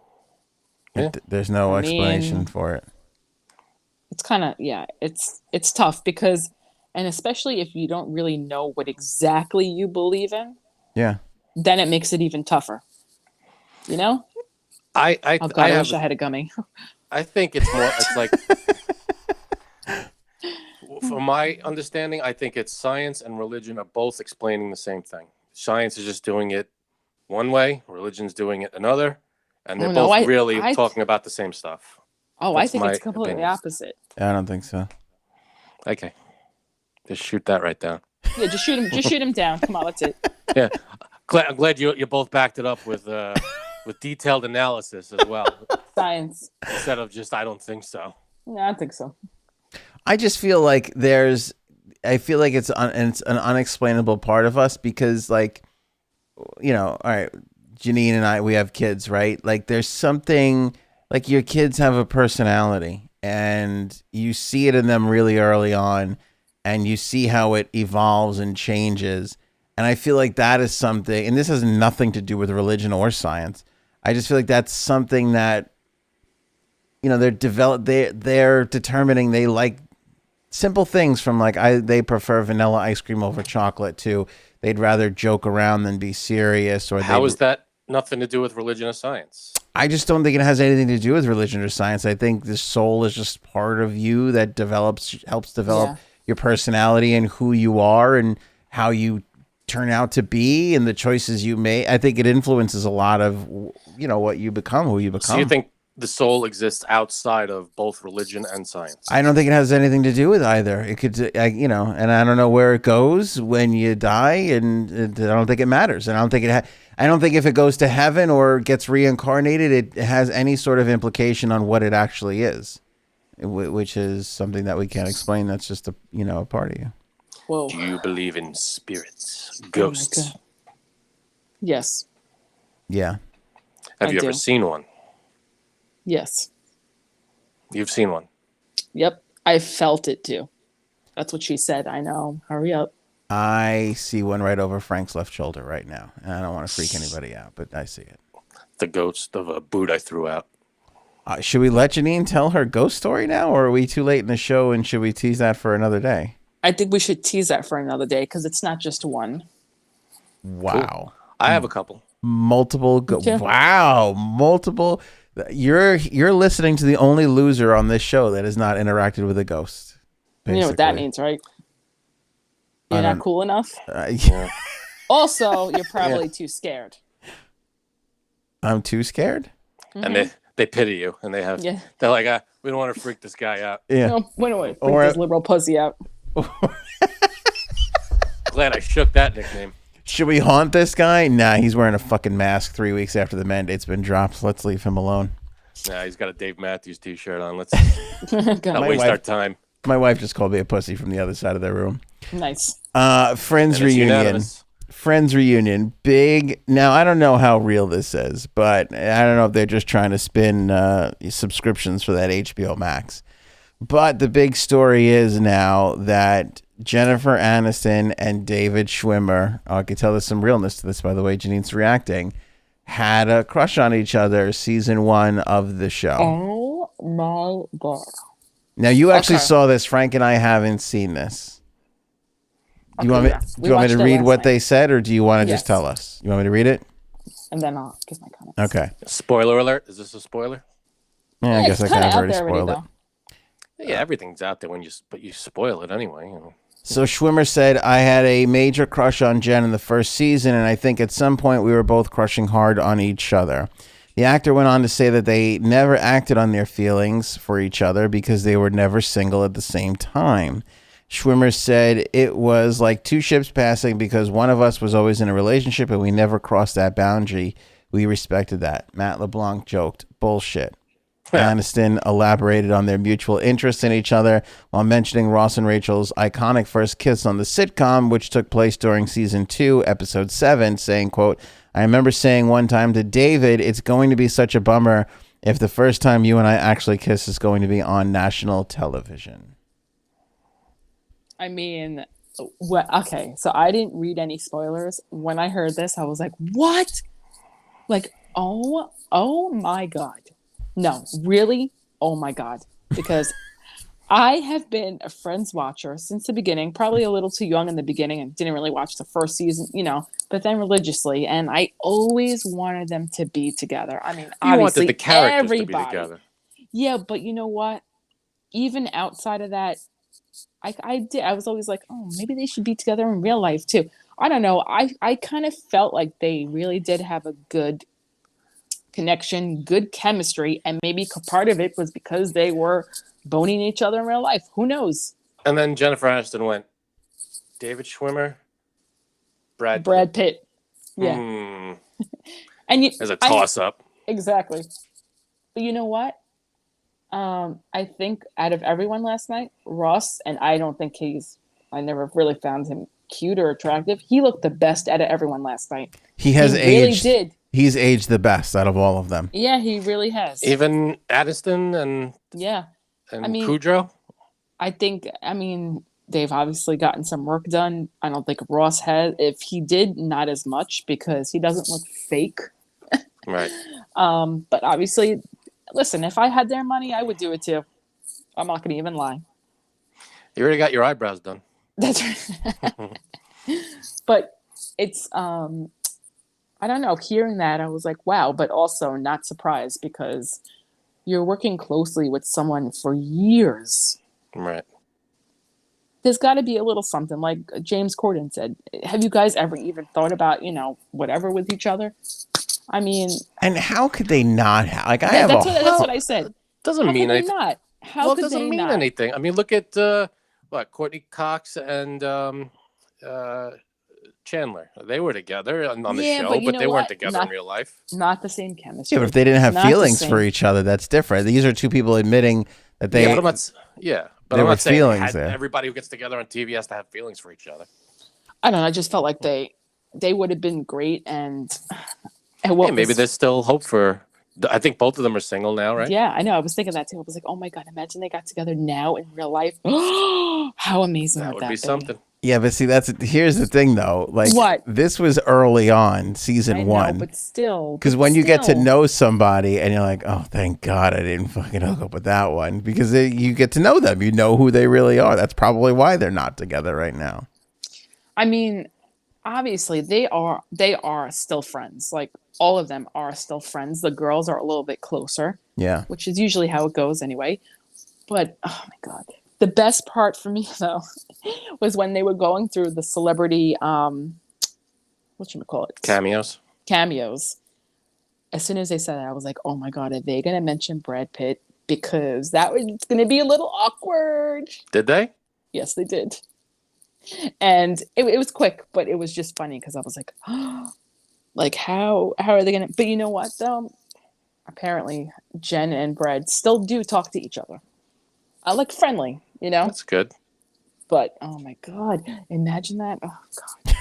Yeah. There's no explanation for it. It's kind of, it's tough because, and especially if you don't really know what exactly you believe in. Yeah. Then it makes it even tougher. I wish I had a gummy. I think it's more, it's like, from my understanding, I think it's science and religion are both explaining the same thing. Science is just doing it one way, religion's doing it another, and they're both really talking about the same stuff. I think it's completely opposite. I don't think so. Okay. Just shoot that right down. Yeah, just shoot him down. Come on, that's it. Yeah. I'm glad you both backed it up with detailed analysis as well. Science. Instead of just, I don't think so. No, I don't think so. I just feel like it's an unexplainable part of us because, like, all right, Janine and I, we have kids, right? Like, there's something, like, your kids have a personality and you see it in them really early on and you see how it evolves and changes. And I feel like that is something, and this has nothing to do with religion or science. I just feel like that's something that, they're determining they like simple things from like they prefer vanilla ice cream over chocolate to they'd rather joke around than be serious. Or how is that nothing to do with religion or science? I just don't think it has anything to do with religion or science. I think the soul is just part of you that helps develop your personality and who you are and how you turn out to be and the choices you make. I think it influences a lot of, what you become, who you become. So you think the soul exists outside of both religion and science? I don't think it has anything to do with either. It could, and I don't know where it goes when you die, and I don't think it matters. And I don't think I don't think if it goes to heaven or gets reincarnated, it has any sort of implication on what it actually is, which is something that we can't explain. That's just a part of you. Whoa. Do you believe in spirits, ghosts? Yes. Yeah. Have you do. ever seen one? Yes. You've seen one? Yep. I felt it too. That's what she said. I know. Hurry up. I see one right over Frank's left shoulder right now. And I don't want to freak anybody out, but I see it. The ghost of a boot I threw out. Should we let Janine tell her ghost story now, or are we too late in the show and should we tease that for another day? I think we should tease that for another day because it's not just one. Wow. Cool. I have a couple. Multiple. Wow. Multiple. You're listening to the only loser on this show that has not interacted with a ghost. Basically. You know what that means, right? You're not cool enough. Yeah. Also, you're probably too scared. I'm too scared. And they pity you, and they're like, we don't want to freak this guy out. Yeah. No, wait, freak this liberal pussy out. Glad I shook that nickname. Should we haunt this guy? Nah, he's wearing a fucking mask 3 weeks after the mandate's been dropped. Let's leave him alone. Nah, he's got a Dave Matthews t-shirt on. Let's not waste our time. My wife just called me a pussy from the other side of the room. Nice. Friends reunion. Friends reunion. Big. Now, I don't know how real this is, but I don't know if they're just trying to spin subscriptions for that HBO Max. But the big story is now that Jennifer Aniston and David Schwimmer, I can tell there's some realness to this, by the way, Janine's reacting, had a crush on each other season 1 of the show. Oh my God. Now, you actually saw this. Frank and I haven't seen this. Do you want me to read what they said, or do you want to just tell us? You want me to read it? And then I'll give my comments. Okay. Spoiler alert. Is this a spoiler? Yeah, I guess I kind of already spoiled it. Yeah, everything's out there but you spoil it anyway. So Schwimmer said, I had a major crush on Jen in the first season, and I think at some point we were both crushing hard on each other. The actor went on to say that they never acted on their feelings for each other because they were never single at the same time. Schwimmer said it was like two ships passing because one of us was always in a relationship and we never crossed that boundary. We respected that. Matt LeBlanc joked, bullshit. Aniston elaborated on their mutual interest in each other while mentioning Ross and Rachel's iconic first kiss on the sitcom, which took place during season 2, episode 7, saying, quote, I remember saying one time to David, it's going to be such a bummer if the first time you and I actually kiss is going to be on national television. I mean, okay, so I didn't read any spoilers. When I heard this, I was like, what? Like, oh my God. No, really? Oh my God. Because I have been a Friends watcher since the beginning, probably a little too young in the beginning and didn't really watch the first season, but then religiously. And I always wanted them to be together. I mean, obviously, wanted the characters everybody. to be together. Yeah, but you know what? Even outside of that, I was always like, oh, maybe they should be together in real life too. I don't know. I kind of felt like they really did have a good connection, good chemistry, and maybe part of it was because they were boning each other in real life. Who knows? And then Jennifer Aniston went, David Schwimmer, Brad Pitt. Yeah. And there's a toss-up. Exactly. But you know what? I think out of everyone last night, Ross, and I don't think I never really found him cute or attractive. He looked the best out of everyone last night. He aged. Really did. He's aged the best out of all of them. Yeah, he really has. Even Aniston and Kudrow? I mean, they've obviously gotten some work done. I don't think Ross has. If he did, not as much because he doesn't look fake. Right. But obviously, listen, if I had their money, I would do it too. I'm not going to even lie. You already got your eyebrows done. That's right. But it's, I don't know, hearing that, I was like, wow, but also not surprised because you're working closely with someone for years. Right. there's got to be a little something. Like James Corden said, have you guys ever even thought about, whatever with each other? I mean, and how could they not have? Like, that's what I said. Doesn't mean anything. Not. How could it doesn't they mean not? anything. I mean, look at Courtney Cox and Chandler. They were together on the show, but they weren't together in real life. Not the same chemistry. Yeah, but if they didn't have feelings for each other, that's different. These are two people admitting that they. But I'm not saying everybody who gets together on TV has to have feelings for each other. I don't know. I just felt like they would have been great, and maybe there's still hope for. I think both of them are single now, right? Yeah, I know. I was thinking that too. I was like, oh my God, imagine they got together now in real life. How amazing that would be something. Yeah, but see, here's the thing though. Like, what? This was early on, season 1. But still. Because when you get to know somebody and you're like, oh, thank God I didn't fucking hook up with that one. Because you get to know them. You know who they really are. That's probably why they're not together right now. I mean, obviously they are still friends. Like, all of them are still friends. The girls are a little bit closer. Yeah. Which is usually how it goes anyway. But, oh my God. The best part for me, though, was when they were going through the celebrity, whatchamacallit? Cameos. As soon as they said that, I was like, oh my God, are they going to mention Brad Pitt? Because it's going to be a little awkward. Did they? Yes, they did. And it was quick, but it was just funny because I was like, oh, like, how are they going to? But you know what, though? Apparently, Jen and Brad still do talk to each other. Like, friendly, That's good. But, oh my God, imagine that. Oh God.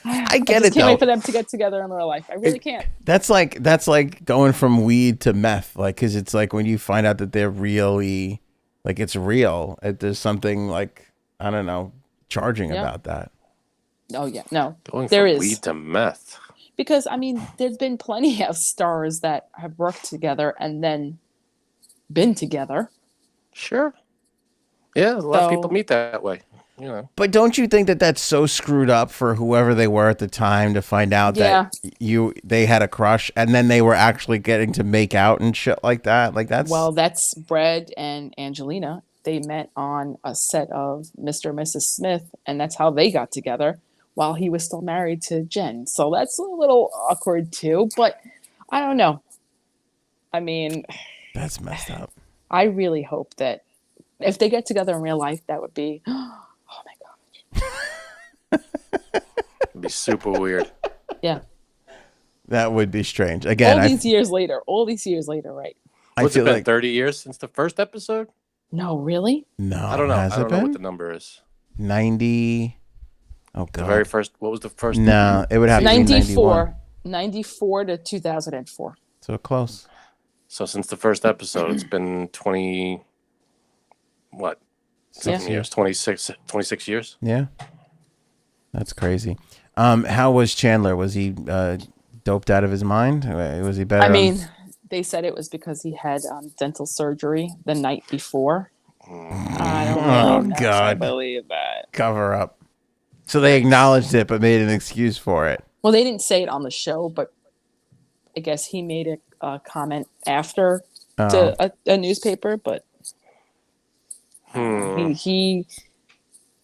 I get it, though. Can't wait for them to get together in real life. I really can't. That's like going from weed to meth. Like, because it's like when you find out that they're really, like, it's real. There's something like, I don't know, charging about that. Oh yeah, no, going from weed to meth. Because I mean, there's been plenty of stars that have worked together and then been together. Sure. Yeah, a lot of people meet that way. But don't you think that that's so screwed up for whoever they were at the time to find out that they had a crush and then they were actually getting to make out and shit like that? Like, that's Brad and Angelina. They met on a set of Mr. and Mrs. Smith, and that's how they got together while he was still married to Jen. So that's a little awkward too, but I don't know. I mean, that's messed up. I really hope that if they get together in real life, that would be, oh my God. It'd be super weird. Yeah. That would be strange. Again, all these years later, right? What's it been, 30 years since the first episode? No, really? No. I don't know. I don't know what the number is. 90. Oh, God. The very first, what was the first? No, it would have to be 94. 94 to 2004. So close. So since the first episode, it's been 20, what? 6 years, 26 years. Yeah. That's crazy. How was Chandler? Was he doped out of his mind? Was he better? I mean, they said it was because he had dental surgery the night before. I don't God. I believe that. Cover up. So they acknowledged it, but made an excuse for it. Well, they didn't say it on the show, but I guess he made a comment after to a newspaper, but he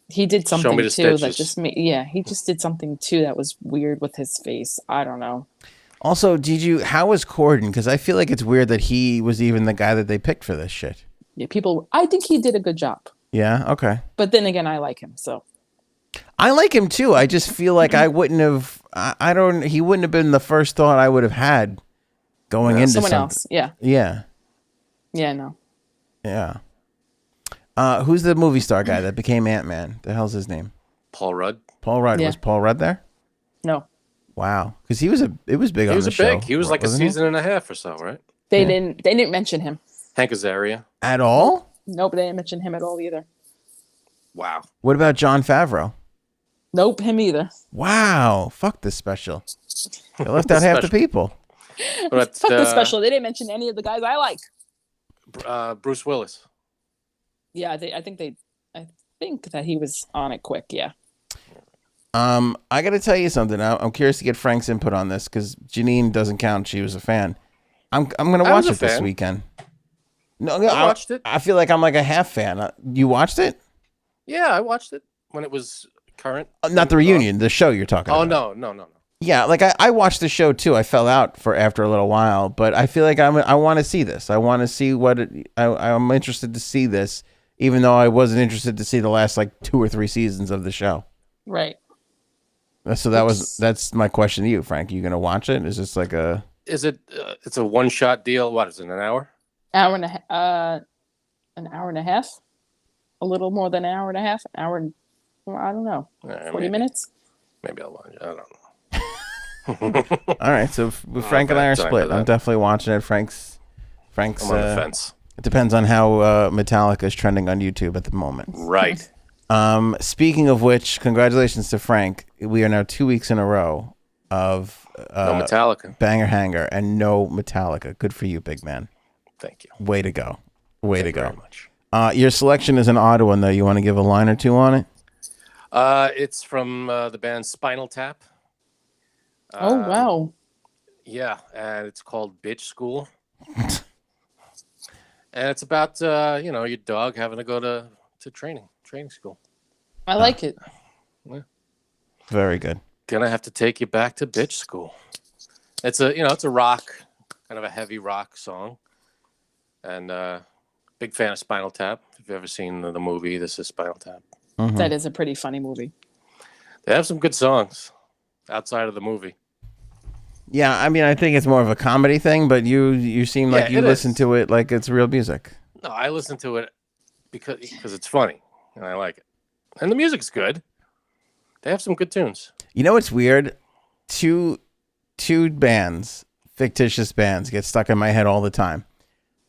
did something too stitches. that just made, he just did something too that was weird with his face. I don't know. Also, how was Corden? Because I feel like it's weird that he was even the guy that they picked for this shit. Yeah, I think he did a good job. Yeah, okay. But then again, I like him, so. I like him too. I just feel like I wouldn't have. He wouldn't have been the first thought I would have had going into someone else. Yeah. Yeah. Yeah. No. Yeah. Who's the movie star guy that became Ant-Man? The hell's his name? Paul Rudd. Paul Rudd. Yeah. Was Paul Rudd there? No. Wow. Because it was big on the show. He was like a season and a half or so, right? They didn't mention him. Hank Azaria. At all? Nope, they didn't mention him at all either. Wow. What about Jon Favreau? Nope, him either. Wow. Fuck this special. They left out half the people. But, fuck the special. They didn't mention any of the guys I like. Bruce Willis. Yeah, I think that he was on it quick. Yeah. I got to tell you something. I'm curious to get Frank's input on this because Janine doesn't count. She was a fan. I'm going to watch it this weekend. No, I watched it. I feel like I'm like a half fan. You watched it? Yeah, I watched it when it was current. Not the reunion, the show you're talking about. Oh, no. Yeah, like I watched the show too. I fell out for after a little while, but I feel like I want to see this. I want to see I'm interested to see this, even though I wasn't interested to see the last like 2 or 3 seasons of the show. Right. So that's my question to you, Frank. You gonna watch it? Is this like a? Is it? It's a one-shot deal. What is it? An hour? An hour and a half. A little more than an hour and a half. An hour and I don't know. 40 minutes. Maybe I'll watch it. I don't know. All right, so Frank and I are split. I'm definitely watching it. Frank's I'm on the fence. It depends on how Metallica is trending on YouTube at the moment. Right. Speaking of which, congratulations to Frank. We are now 2 weeks in a row of No Metallica. Banger Hanger and no Metallica. Good for you, big man. Thank you. Way to go. Way to go. Thank you very much. Your selection is an odd one, though. You want to give a line or two on it? It's from the band Spinal Tap. Oh, wow. Yeah, and it's called Bitch School. And it's about, your dog having to go to training school. I like it. Yeah. Very good. Gonna have to take you back to bitch school. It's a rock, kind of a heavy rock song. And big fan of Spinal Tap. If you've ever seen the movie, this is Spinal Tap. Mm-hmm. That is a pretty funny movie. They have some good songs outside of the movie. Yeah, I mean, I think it's more of a comedy thing, but you seem like you listen to it like it's real music. No, I listen to it because it's funny and I like it, and the music's good. They have some good tunes. You know what's weird? Two bands, fictitious bands, get stuck in my head all the time.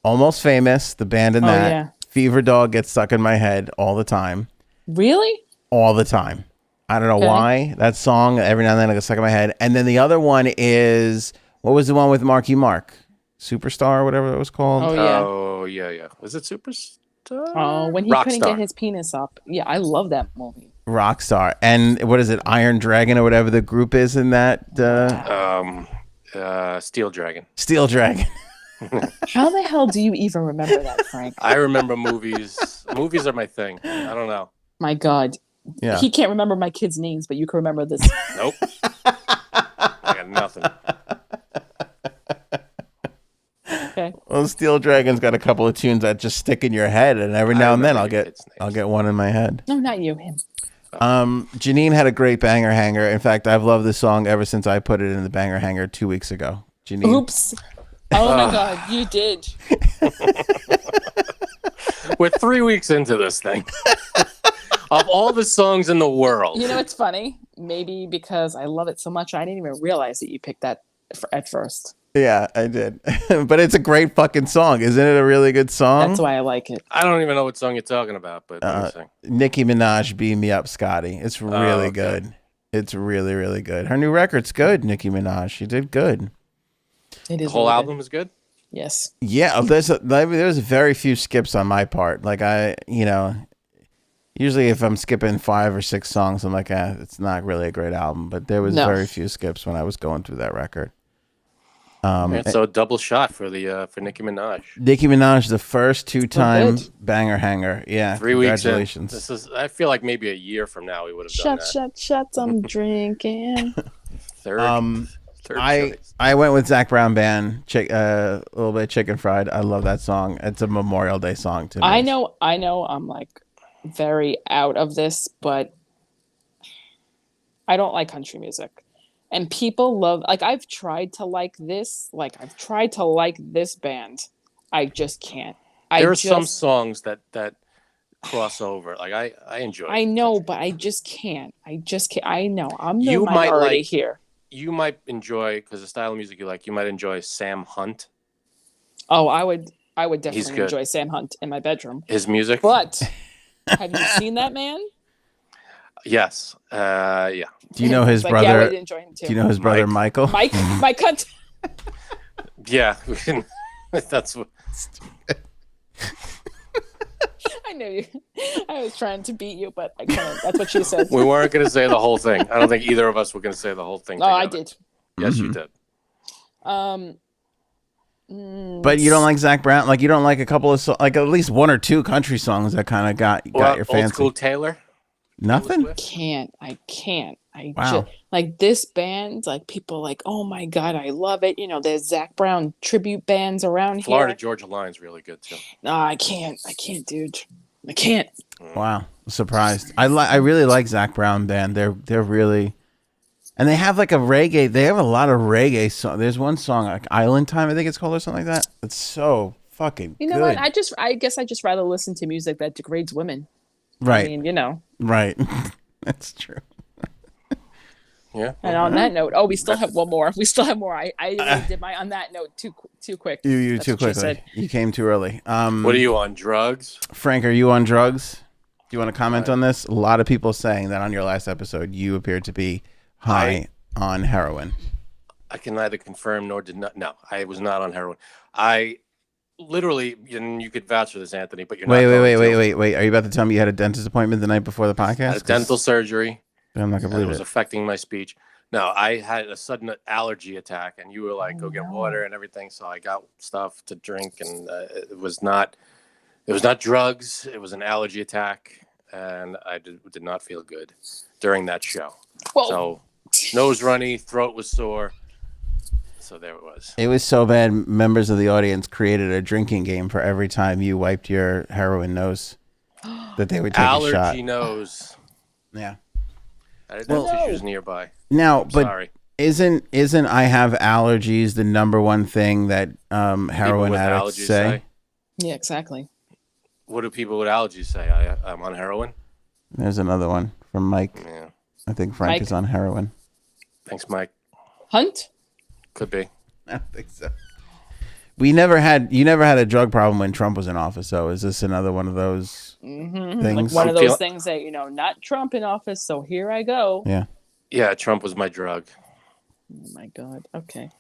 Almost Famous, the band in that. Yeah. Fever Dog gets stuck in my head all the time. Really? All the time. I don't know why. That song, every now and then it gets stuck in my head. And then the other one is, what was the one with Marky Mark? Superstar or whatever it was called? Oh, yeah. Was it Superstar? Oh, when he couldn't get his penis up. Yeah, I love that movie. Rockstar. And what is it? Iron Dragon or whatever the group is in that? Steel Dragon. Steel Dragon. How the hell do you even remember that, Frank? I remember movies. Movies are my thing. I don't know. My God. Yeah. He can't remember my kids' names, but you can remember this. Nope. I got nothing. Okay. Well, Steel Dragon's got a couple of tunes that just stick in your head, and every now and then I'll get one in my head. No, not you, him. Janine had a great banger hanger. In fact, I've loved this song ever since I put it in the banger hanger 2 weeks ago. Janine. Oops. Oh my God, you did. We're 3 weeks into this thing. Of all the songs in the world. You know, it's funny. Maybe because I love it so much, I didn't even realize that you picked that at first. Yeah, I did. But it's a great fucking song. Isn't it a really good song? That's why I like it. I don't even know what song you're talking about, but Nicki Minaj, Beam Me Up, Scotty. It's really good. It's really, really good. Her new record's good, Nicki Minaj. She did good. It is. The whole really album good. is good? Yes. Yeah, there's very few skips on my part. Like usually if I'm skipping 5 or 6 songs, I'm like, it's not really a great album. But there was very few skips when I was going through that record. So a double shot for Nicki Minaj. Nicki Minaj, the first 2-time banger hanger. Yeah, 3 weeks. Congratulations. I feel like maybe a year from now we would have done that. Shots, I'm drinking. Third choice. I went with Zac Brown Band, a little bit Chicken Fried. I love that song. It's a Memorial Day song to me. I know. I'm like very out of this, but I don't like country music. And people love, like, I've tried to like this band. I just can't. There are some songs that cross over. Like I enjoy. I know, but I just can't. I know. I'm the minority here. You might enjoy, because the style of music you like, you might enjoy Sam Hunt. Oh, I would definitely enjoy Sam Hunt in my bedroom. His music. But have you seen that man? Yes. Yeah. Do you know his brother? Yeah, I would enjoy him too. Do you know his brother, Michael? Mike Hunt. Yeah. That's what. I knew you. I was trying to beat you, but I couldn't. That's what she said. We weren't going to say the whole thing. I don't think either of us were going to say the whole thing. No, I did. Yes, you did. But you don't like Zach Brown? Like you don't like a couple of like at least one or two country songs that kind of got your fancy? Old School Taylor. Nothing. I can't. Wow. Like this band, like people like, oh my god, I love it. You know, there's Zach Brown tribute bands around Florida here. Georgia Line's really good too. No, I can't, dude. I can't. Wow, surprised. I really like Zach Brown band. They're really, and they have like a reggae. They have a lot of reggae song. There's one song like Island Time, I think it's called, or something like that. It's so fucking. You know good. what? I guess I just rather listen to music that degrades women. Right. I mean, you know. Right. That's true. Yeah. And on that note, we still have one more. We still have more. I really did my on that note too quick. You That's too what she quickly. said. You came too early. What are you on, drugs? Frank, are you on drugs? Do you want to comment on this? A lot of people saying that on your last episode you appeared to be high on heroin. I can neither confirm nor deny. No, I was not on heroin. I literally, and you could vouch for this, Anthony, but you're not. Wait. Are you about to tell me you had a dentist appointment the night before the podcast? I had a dental surgery. I'm not gonna It believe was it. affecting my speech. No, I had a sudden allergy attack, and you were like, "Go get water and everything." So I got stuff to drink, and it was not drugs. It was an allergy attack, and I did not feel good during that show. Well, So nose runny, throat was sore. So there it was. It was so bad. Members of the audience created a drinking game for every time you wiped your heroin nose that they would take a shot. Allergy nose. Yeah. I didn't have tissues nearby. Now, I'm but sorry. isn't I have allergies the number one thing that People heroin with addicts allergies say? yeah, exactly. What do people with allergies say? I'm on heroin. There's another one from Mike. Yeah. I think Frank Mike? is on heroin. Thanks, Mike. Hunt? Could be. I don't think so. You never had a drug problem when Trump was in office, though. Is this another one of those things? Like one of those things that, you know, not Trump in office, so here I go. Yeah. Yeah, Trump was my drug. Oh my God. Okay.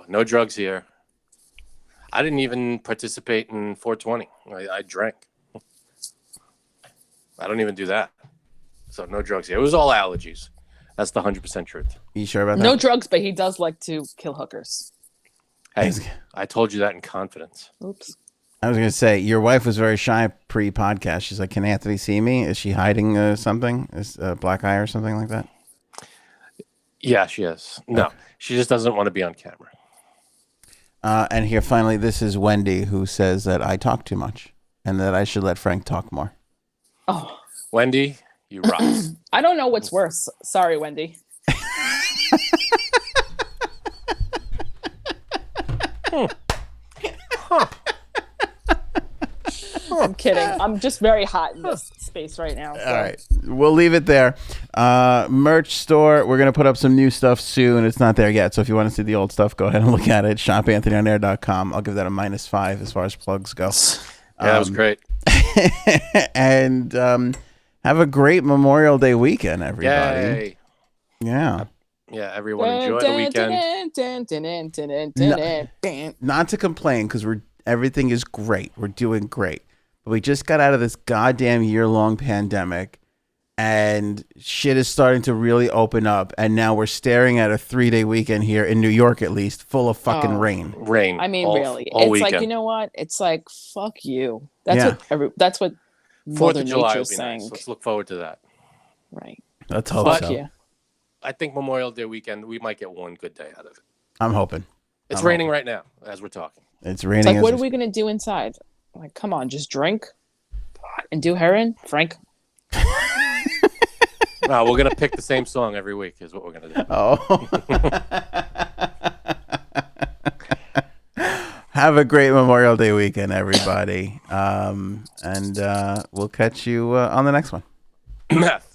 No drugs here. I didn't even participate in 420. I drank. I don't even do that. So no drugs here. It was all allergies. That's the 100% truth. You sure about that? No drugs, but he does like to kill hookers. Hey, I told you that in confidence. Oops. I was going to say, your wife was very shy pre-podcast. She's like, can Anthony see me? Is she hiding something? Is a black eye or something like that? Yeah, she is. No, she just doesn't want to be on camera. And here, finally, this is Wendy, who says that I talk too much and that I should let Frank talk more. Oh, Wendy, you rock. I don't know what's worse. Sorry, Wendy. I'm kidding. I'm just very hot in this space right now. So. All right. We'll leave it there. Merch store. We're going to put up some new stuff soon. It's not there yet. So if you want to see the old stuff, go ahead and look at it. ShopAnthonyOnAir.com. I'll give that a -5 as far as plugs go. Yeah, that was great. And have a great Memorial Day weekend, everybody. Yay. Yeah. Yeah, everyone enjoy the weekend. Not to complain, because everything is great. We're doing great. But we just got out of this goddamn year-long pandemic, and shit is starting to really open up. And now we're staring at a 3-day weekend here in New York, at least, full of fucking rain. Rain. I mean, really, all it's weekend. like, you know what? It's like, fuck you. That's what 4th Mother of July Nature's will be saying. nice. Let's look forward to that. Right. Let's hope Fuck so. you. I think Memorial Day weekend, we might get one good day out of it. I'm hoping. It's raining right now as we're talking. It's raining. It's like, what are we going to do inside? Like, come on, just drink and do heroin, Frank. No, we're going to pick the same song every week is what we're going to do. Oh. Have a great Memorial Day weekend, everybody. And we'll catch you on the next one. Meth.